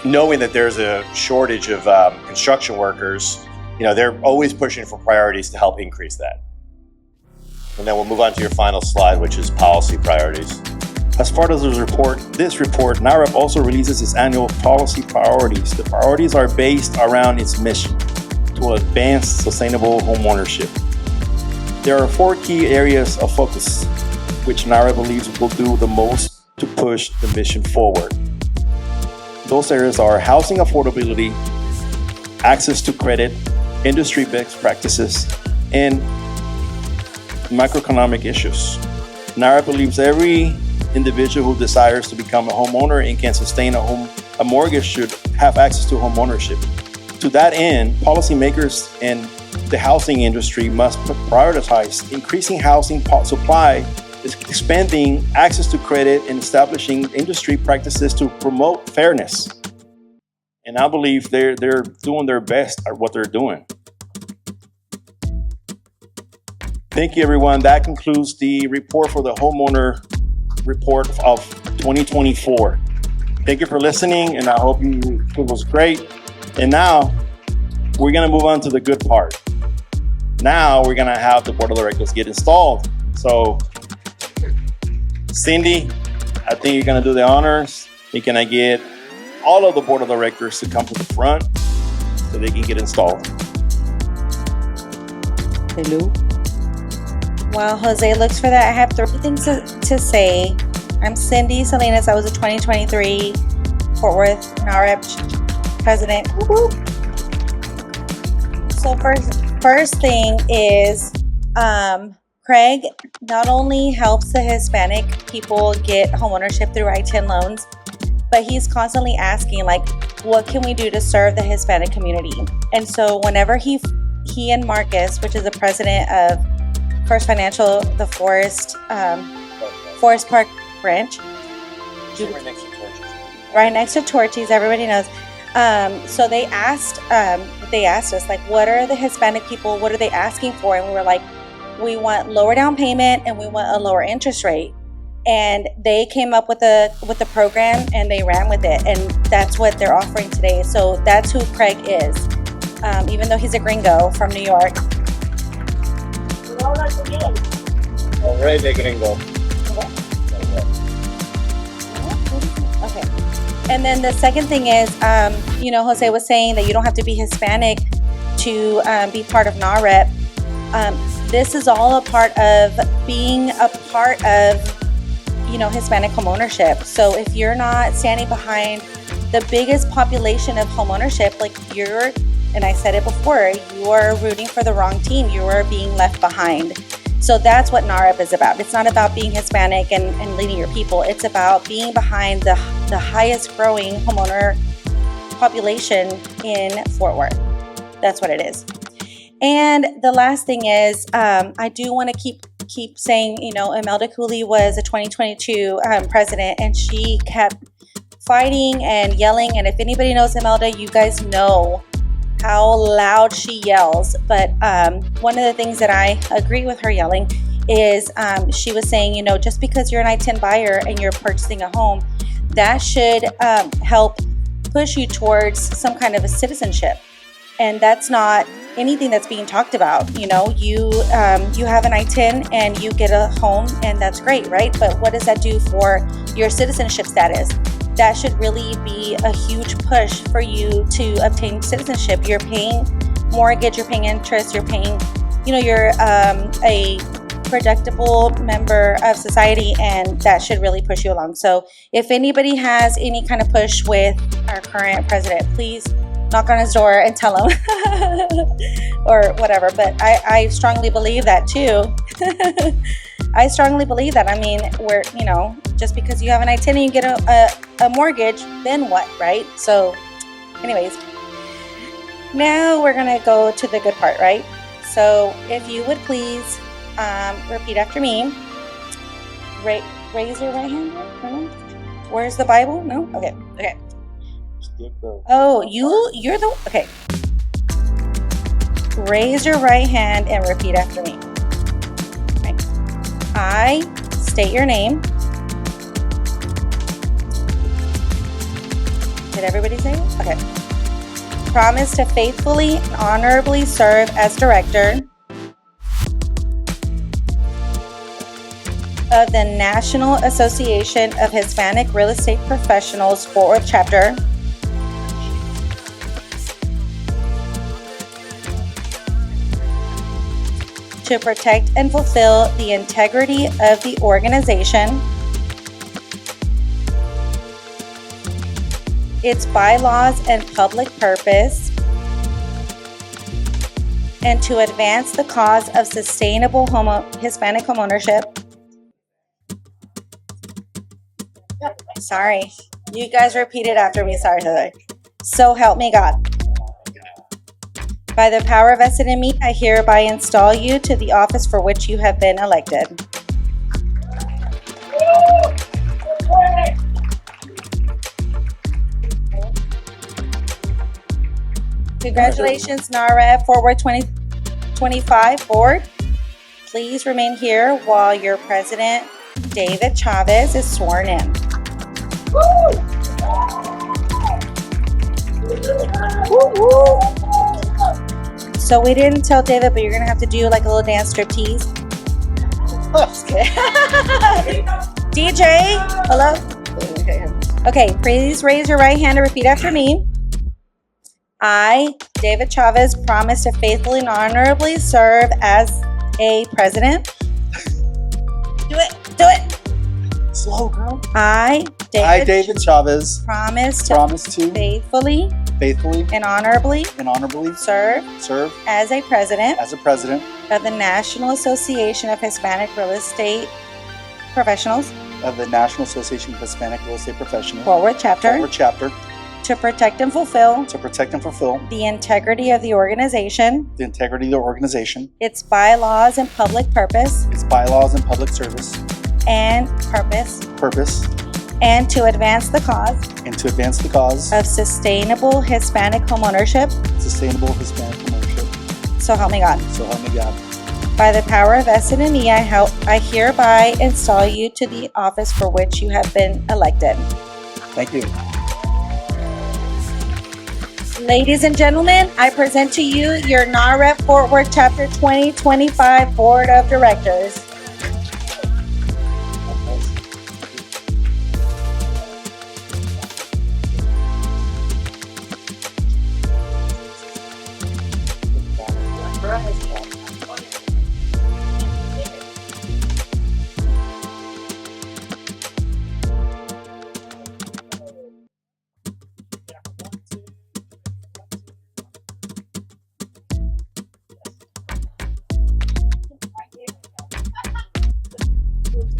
knowing that there's a shortage of construction workers. You know, they're always pushing for priorities to help increase that. And then we'll move on to your final slide, which is policy priorities. As part of this report, NAHREP also releases its annual policy priorities. The priorities are based around its mission to advance sustainable homeownership. There are 4 key areas of focus, which NAHREP believes will do the most to push the mission forward. Those areas are housing affordability, access to credit, industry best practices, and macroeconomic issues. NAHREP believes every individual who desires to become a homeowner and can sustain a mortgage should have access to home ownership. To that end, policymakers and the housing industry must prioritize increasing housing supply, expanding access to credit, and establishing industry practices to promote fairness. And I believe they're doing their best at what they're doing. Thank you, everyone. That concludes the report for the homeowner report of 2024. Thank you for listening, and I hope it was great. And now we're going to move on to the good part. Now we're gonna have the board of directors get installed. So, Cindy, I think you're gonna do the honors. Can I get all of the board of directors to come to the front so they can get installed? Hello. While Jose looks for that, I have 3 things to say. I'm Cindy Salinas. I was a 2023 Fort Worth NAHREP president. Woo-hoo. So first thing is, Craig not only helps the Hispanic people get homeownership through I-10 loans, but he's constantly asking, like, what can we do to serve the Hispanic community? And so whenever he and Marcus, which is the president of First Financial, the Forest Park branch, right next to Torchy's, everybody knows. So they asked us, like, what are the Hispanic people, what are they asking for? And we were like, we want lower down payment and we want a lower interest rate. And they came up with a program and they ran with it, and that's what they're offering today. So that's who Craig is, even though he's a gringo from New York. All right, de gringo. Okay. And then the second thing is, Jose was saying that you don't have to be Hispanic to be part of NAHREP. This is all a part of being a part of, Hispanic homeownership. So if you're not standing behind the biggest population of homeownership, like and I said it before, you are rooting for the wrong team. You are being left behind. So that's what NAHREP is about. It's not about being Hispanic and leading your people. It's about being behind the highest growing homeowner population in Fort Worth. That's what it is. And the last thing is, I do want to keep saying, Imelda Cooley was a 2022 president, and she kept fighting and yelling. And if anybody knows Imelda, you guys know how loud she yells. But one of the things that I agree with her yelling is she was saying, just because you're an I-10 buyer and you're purchasing a home, that should help push you towards some kind of a citizenship. And that's not anything that's being talked about. You have an I-10 and you get a home, and that's great, right? But what does that do for your citizenship status? That should really be a huge push for you to obtain citizenship. You're paying mortgage, you're paying interest, you're paying, you're a predictable member of society, and that should really push you along. So if anybody has any kind of push with our current president, please knock on his door and tell him or whatever. But I strongly believe that too. I strongly believe that. I mean, just because you have an I-10 and you get a mortgage, then what, right? So anyways, now we're gonna go to the good part, right? So if you would please repeat after me. Raise your right hand. No? Where's the Bible? No? Okay. Oh, you're the, okay. Raise your right hand and repeat after me. Okay. I state your name. Did everybody say it? Okay. Promise to faithfully and honorably serve as director of the National Association of Hispanic Real Estate Professionals Fort Worth Chapter, to protect and fulfill the integrity of the organization, its bylaws and public purpose, and to advance the cause of sustainable Hispanic homeownership. Sorry, you guys repeated after me. Sorry. So help me God. By the power vested in me, I hereby install you to the office for which you have been elected. Congratulations, NAHREP Fort Worth 2025 board. Please remain here while your president, David Chavez, is sworn in. So we didn't tell David, but you're gonna have to do like a little dance striptease. Just kidding. DJ, hello? Okay, please raise your right hand and repeat after me. I, David Chavez, promise to faithfully and honorably serve as a president. Do it. Slow, girl. I, David Chavez, promise to faithfully and honorably serve as a president of the National Association of Hispanic Real Estate Professionals. Forward chapter. To protect and fulfill. The integrity of the organization. Its bylaws and public purpose. And purpose. And to advance the cause. Of sustainable Hispanic homeownership. So help me God. By the power vested in me, I hereby install you to the office for which you have been elected. Thank you. Ladies and gentlemen, I present to you your NAHREP Fort Worth Chapter 2025 Board of Directors.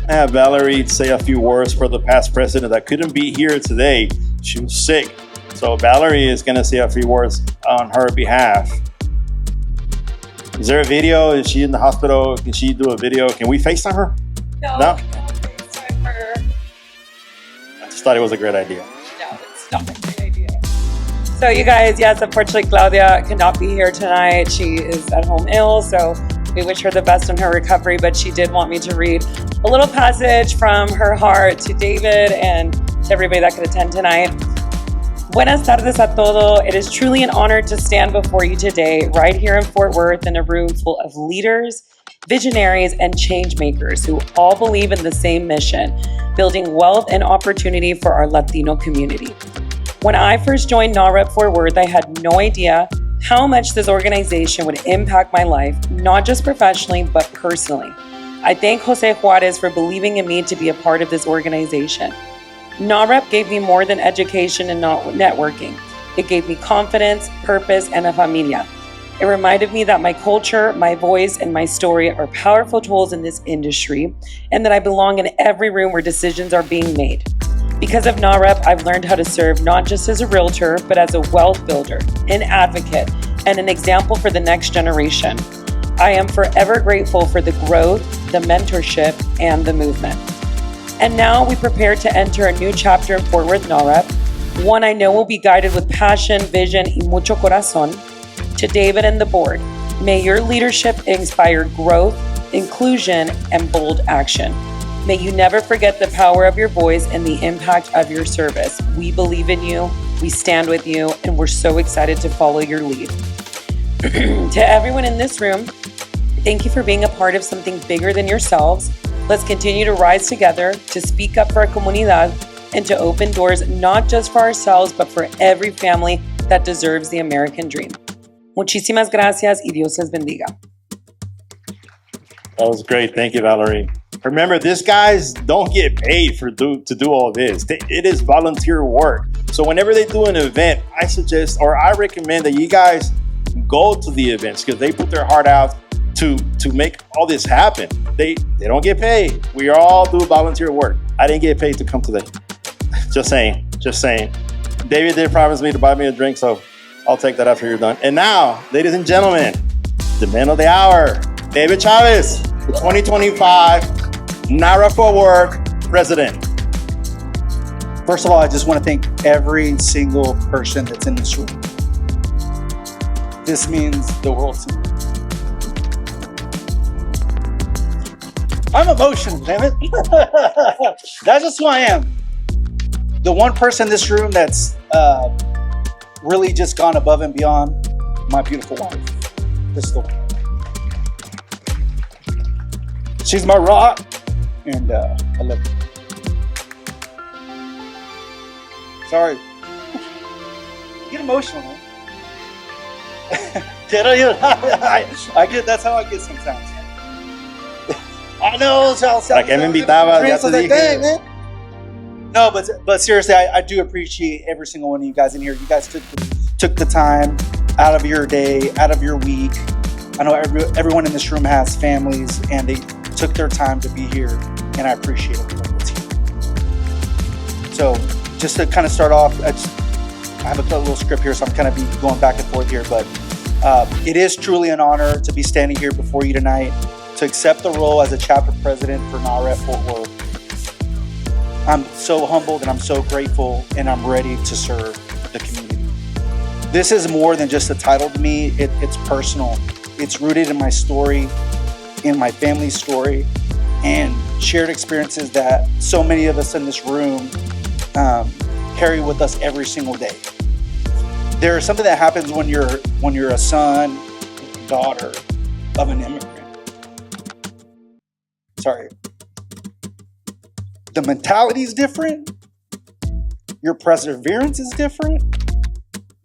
I have Valerie say a few words for the past president that couldn't be here today. She was sick. So Valerie is going to say a few words on her behalf. Is there a video? Is she in the hospital? Can she do a video? Can we FaceTime her? No? I just thought it was a great idea. No, it's not a great idea. So you guys, yes, unfortunately Claudia cannot be here tonight. She is at home ill, so we wish her the best in her recovery, but she did want me to read a little passage from her heart to David and to everybody that could attend tonight. Buenas tardes a todo. It is truly an honor to stand before you today, right here in Fort Worth, in a room full of leaders, visionaries, and change makers who all believe in the same mission, building wealth and opportunity for our Latino community. When I first joined NAHREP Fort Worth, I had no idea how much this organization would impact my life, not just professionally, but personally. I thank Jose Juarez for believing in me to be a part of this organization. NAHREP gave me more than education and networking. It gave me confidence, purpose, and a familia. It reminded me that my culture, my voice, and my story are powerful tools in this industry, and that I belong in every room where decisions are being made. Because of NAHREP, I've learned how to serve not just as a realtor, but as a wealth builder, an advocate, and an example for the next generation. I am forever grateful for the growth, the mentorship, and the movement. And now we prepare to enter a new chapter in Fort Worth NAHREP, one I know will be guided with passion, vision, y mucho corazón. To David and the board, may your leadership inspire growth, inclusion, and bold action. May you never forget the power of your voice and the impact of your service. We believe in you, we stand with you, and we're so excited to follow your lead. To everyone in this room, thank you for being a part of something bigger than yourselves. Let's continue to rise together, to speak up for our comunidad, and to open doors not just for ourselves, but for every family that deserves the American dream. Muchísimas gracias y Dios les bendiga. That was great. Thank you, Valerie. Remember, these guys don't get paid to do all this. It is volunteer work. So whenever they do an event, I suggest, or I recommend that you guys go to the events because they put their heart out to make all this happen. They don't get paid. We all do volunteer work. I didn't get paid to come today. Just saying. David did promise me to buy me a drink, so I'll take that after you're done. And now, ladies and gentlemen, the man of the hour, David Chavez, the 2025 NAHREP Fort Worth president. First of all, I just want to thank every single person that's in this room. This means the world to me. I'm emotional, damn it. That's just who I am. The one person in this room that's really just gone above and beyond, my beautiful wife. Crystal. She's my rock, and I love her. Sorry. Get emotional, man. I get, that's how I get sometimes. I know, ¿Para qué me invitabas? Ya te dije. No, but seriously, I do appreciate every single one of you guys in here. You guys took the time out of your day, out of your week. I know everyone in this room has families, and they took their time to be here, and I appreciate everyone that's here. So, just to kind of start off, I have a little script here, so I'm kind of going back and forth here, but it is truly an honor to be standing here before you tonight to accept the role as a chapter president for NAHREP Fort Worth. I'm so humbled and I'm so grateful, and I'm ready to serve the community. This is more than just a title to me. It's personal. It's rooted in my story, in my family's story, and shared experiences that so many of us in this room carry with us every single day. There's something that happens when you're a son, daughter of an immigrant. Sorry. The mentality is different. Your perseverance is different.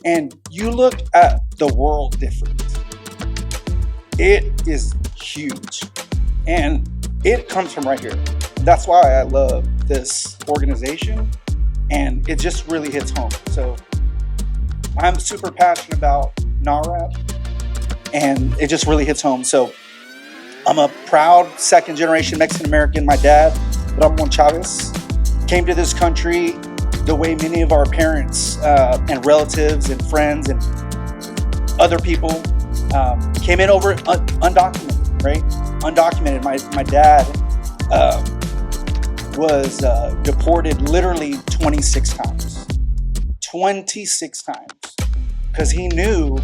And you look at the world different. It is huge. And it comes from right here. That's why I love this organization. And it just really hits home. So I'm super passionate about NAHREP. And it just really hits home. So I'm a proud second generation Mexican American. My dad, Ramon Chavez, came to this country the way many of our parents and relatives and friends and other people came in over undocumented, right? Undocumented. My dad was deported literally 26 times. 26 times. Because he knew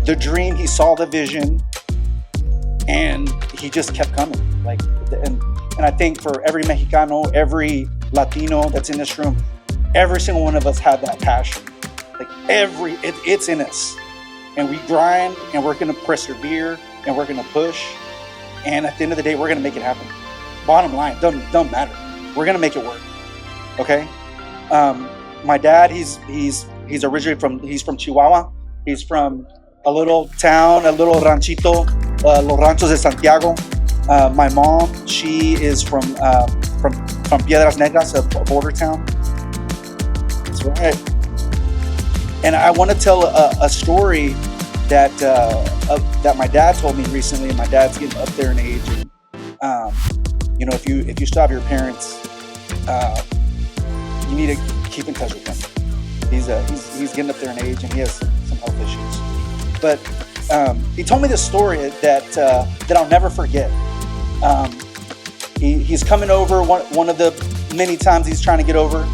the dream, he saw the vision, and he just kept coming. And I think for every Mexicano, every Latino that's in this room, every single one of us had that passion. It's in us. And we grind, and we're gonna persevere, and we're gonna push. And at the end of the day, we're gonna make it happen. Bottom line, don't matter. We're gonna make it work. Okay? My dad, he's originally from Chihuahua. He's from a little town, a little ranchito, Los Ranchos de Santiago. My mom, she is from Piedras Negras, a border town. That's right. And I want to tell a story that my dad told me recently. And my dad's getting up there in age, and if you still have your parents, you need to keep in touch with them. He's getting up there in age, and he has some health issues. But he told me this story that I'll never forget. He's coming over one of the many times he's trying to get over,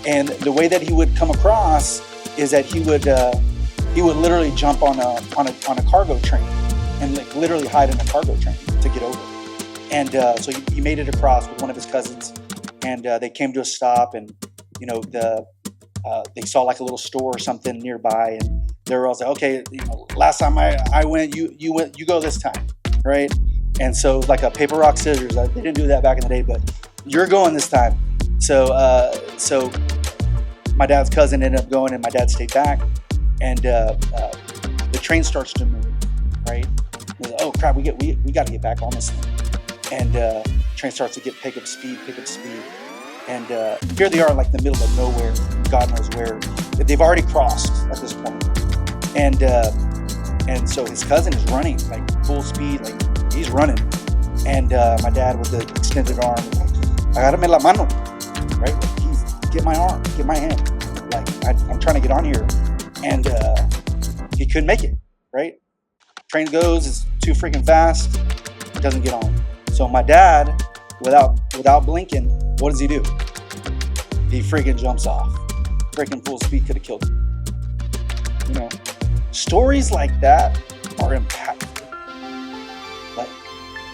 and the way that he would come across is that he would literally jump on a cargo train and literally hide in a cargo train to get over. And so he made it across with one of his cousins, and they came to a stop, and they saw like a little store or something nearby, and they were all like, okay, last time I went, you go this time, right? And so like a paper, rock, scissors. They didn't do that back in the day, but you're going this time. So my dad's cousin ended up going, and my dad stayed back. And the train starts to move, right? Like, oh crap, we got to get back on this thing. And train starts to pick up speed. And here they are, like the middle of nowhere, God knows where. They've already crossed at this point. And so his cousin is running like full speed, like he's running. And my dad with the extended arm, like, agárrame la mano, right? Like, get my arm, get my hand. Like, I'm trying to get on here. And he couldn't make it, right? Train goes, it's too freaking fast, doesn't get on. So my dad, without blinking, what does he do? He freaking jumps off. Freaking full speed, could have killed him. Stories like that are impactful. Like,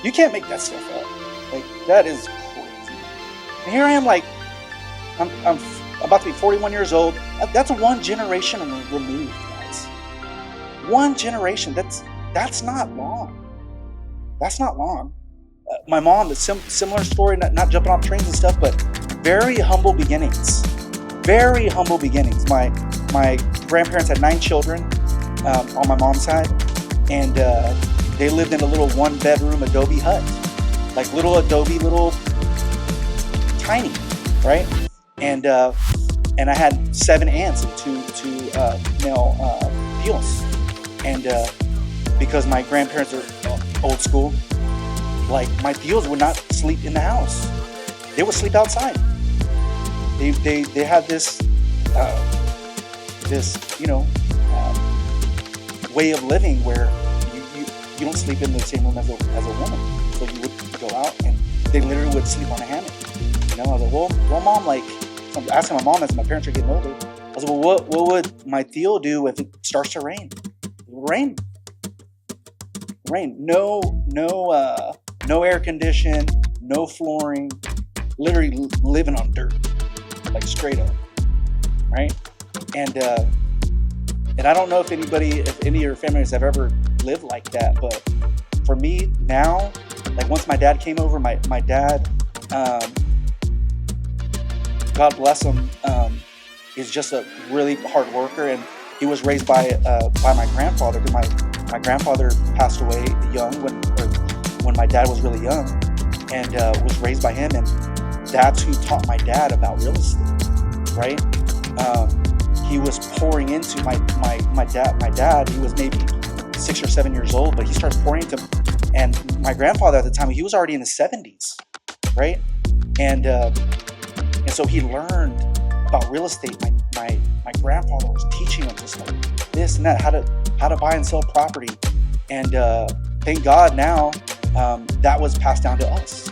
you can't make that stuff up. Like, that is crazy. And here I am, like, I'm about to be 41 years old. That's one generation removed, guys. One generation, that's not long. That's not long. My mom, similar story, not jumping off trains and stuff, but very humble beginnings. Very humble beginnings. My grandparents had 9 children on my mom's side, and they lived in a little 1-bedroom adobe hut, like little adobe, little tiny, right? And I had 7 aunts and two male tios, and because my grandparents are old school, like my tios would not sleep in the house; they would sleep outside. They had this way of living where you don't sleep in the same room as a woman, so you would go out and they literally would sleep on a hammock. I was like, well, mom, like, I'm asking my mom as my parents are getting older. I was like, well, what would my tio do if it starts to rain? It would rain. Rain. No air condition, no flooring, literally living on dirt, like straight up, right? And I don't know if any of your families have ever lived like that, but for me now, like once my dad came over, my dad, God bless him, is just a really hard worker, and he was raised by my grandfather, because my grandfather passed away young when my dad was really young, and was raised by him, and that's who taught my dad about real estate, right? He was pouring into my dad. He was maybe 6 or 7 years old, but he started pouring into him. And my grandfather at the time, he was already in his 70s, right? And so he learned about real estate. My grandfather was teaching him just like this and that, how to buy and sell property. And thank God now that was passed down to us.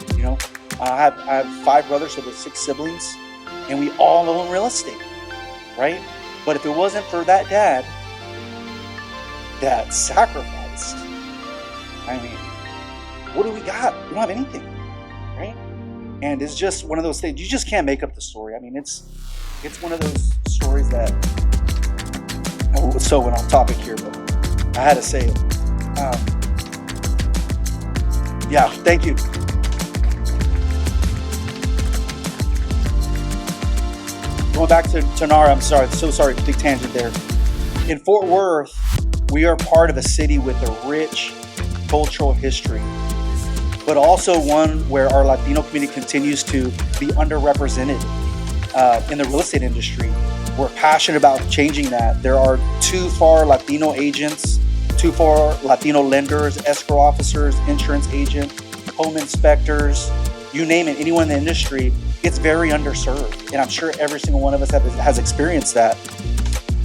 I have 5 brothers, so there's 6 siblings, and we all own real estate, right? But if it wasn't for that dad that sacrificed, I mean, what do we got? We don't have anything, right? And it's just one of those things, you just can't make up the story. I mean, it's one of those stories that, so we're on topic here, but I had to say it. Yeah, thank you. Going back to NAHREP, I'm sorry, so sorry, big tangent there. In Fort Worth, we are part of a city with a rich cultural history, but also one where our Latino community continues to be underrepresented in the real estate industry. We're passionate about changing that. There are too far Latino agents, too far Latino lenders, escrow officers, insurance agents, home inspectors, you name it, anyone in the industry. It's very underserved, and I'm sure every single one of us has experienced that.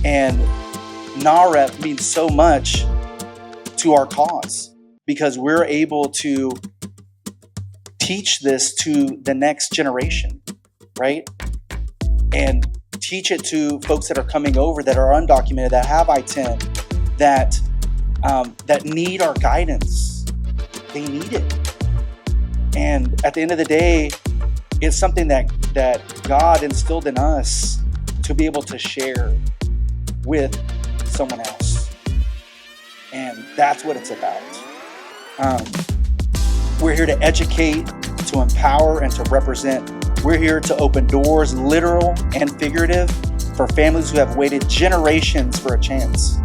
And NAHREP means so much to our cause because we're able to teach this to the next generation, right? And teach it to folks that are coming over that are undocumented, that have I-10, that need our guidance. They need it. And at the end of the day, it's something that God instilled in us to be able to share with someone else. And that's what it's about. We're here to educate, to empower, and to represent. We're here to open doors, literal and figurative, for families who have waited generations for a chance.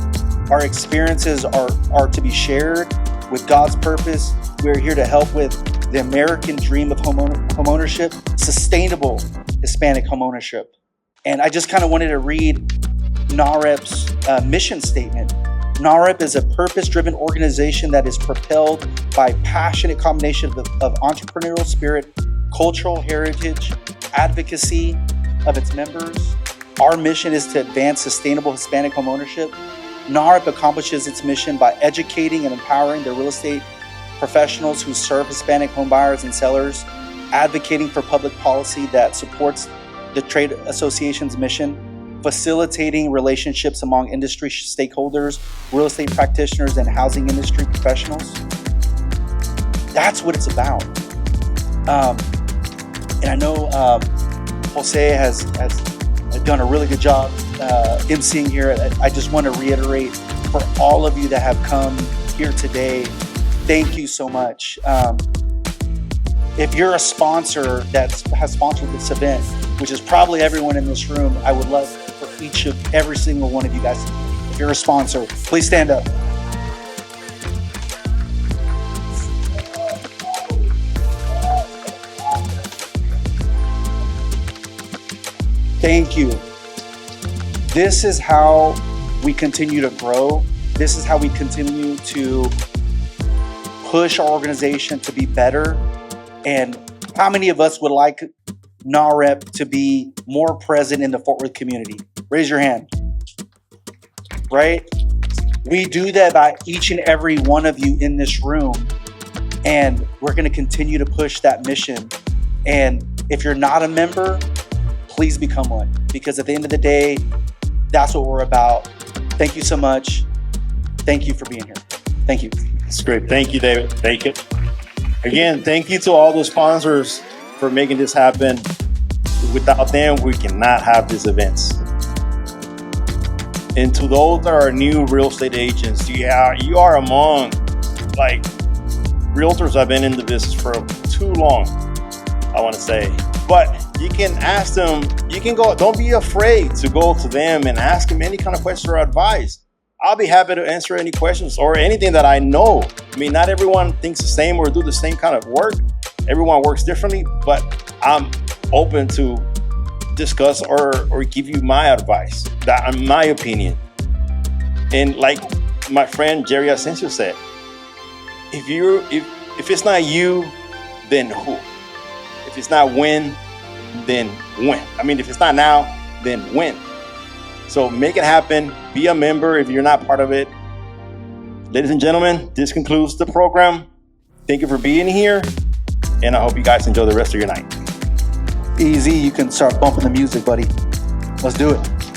Our experiences are to be shared with God's purpose. We're here to help with the American dream of homeownership, sustainable Hispanic homeownership. And I just kind of wanted to read NAHREP's mission statement. NAHREP is a purpose-driven organization that is propelled by passionate combination of entrepreneurial spirit, cultural heritage, advocacy of its members. Our mission is to advance sustainable Hispanic homeownership. NAHREP accomplishes its mission by educating and empowering the real estate professionals who serve Hispanic homebuyers and sellers, advocating for public policy that supports the trade association's mission, facilitating relationships among industry stakeholders, real estate practitioners, and housing industry professionals. That's what it's about. And I know Jose has done a really good job emceeing here. I just want to reiterate for all of you that have come here today. Thank you so much. If you're a sponsor that has sponsored this event, which is probably everyone in this room, I would love for every single one of you guys, if you're a sponsor, please stand up. Thank you. This is how we continue to grow. This is how we continue to push our organization to be better. And how many of us would like NAHREP to be more present in the Fort Worth community? Raise your hand. Right? We do that by each and every one of you in this room. And we're going to continue to push that mission. And if you're not a member, please become one. Because at the end of the day, that's what we're about. Thank you so much. Thank you for being here. Thank you. That's great. Thank you, David. Thank you. Again, thank you to all the sponsors for making this happen. Without them, we cannot have these events. And to those that are new real estate agents, you are among like realtors that have been in the business for too long, I want to say. But you can ask them, you can go, don't be afraid to go to them and ask them any kind of question or advice. I'll be happy to answer any questions or anything that I know. I mean, not everyone thinks the same or do the same kind of work. Everyone works differently, but I'm open to discuss or give you my advice, my opinion. And like my friend Jerry Asensio said, if it's not you, then who? If it's not when, then when? I mean, if it's not now, then when? So make it happen. Be a member if you're not part of it. Ladies and gentlemen, this concludes the program. Thank you for being here, and I hope you guys enjoy the rest of your night. Easy, you can start bumping the music, buddy. Let's do it.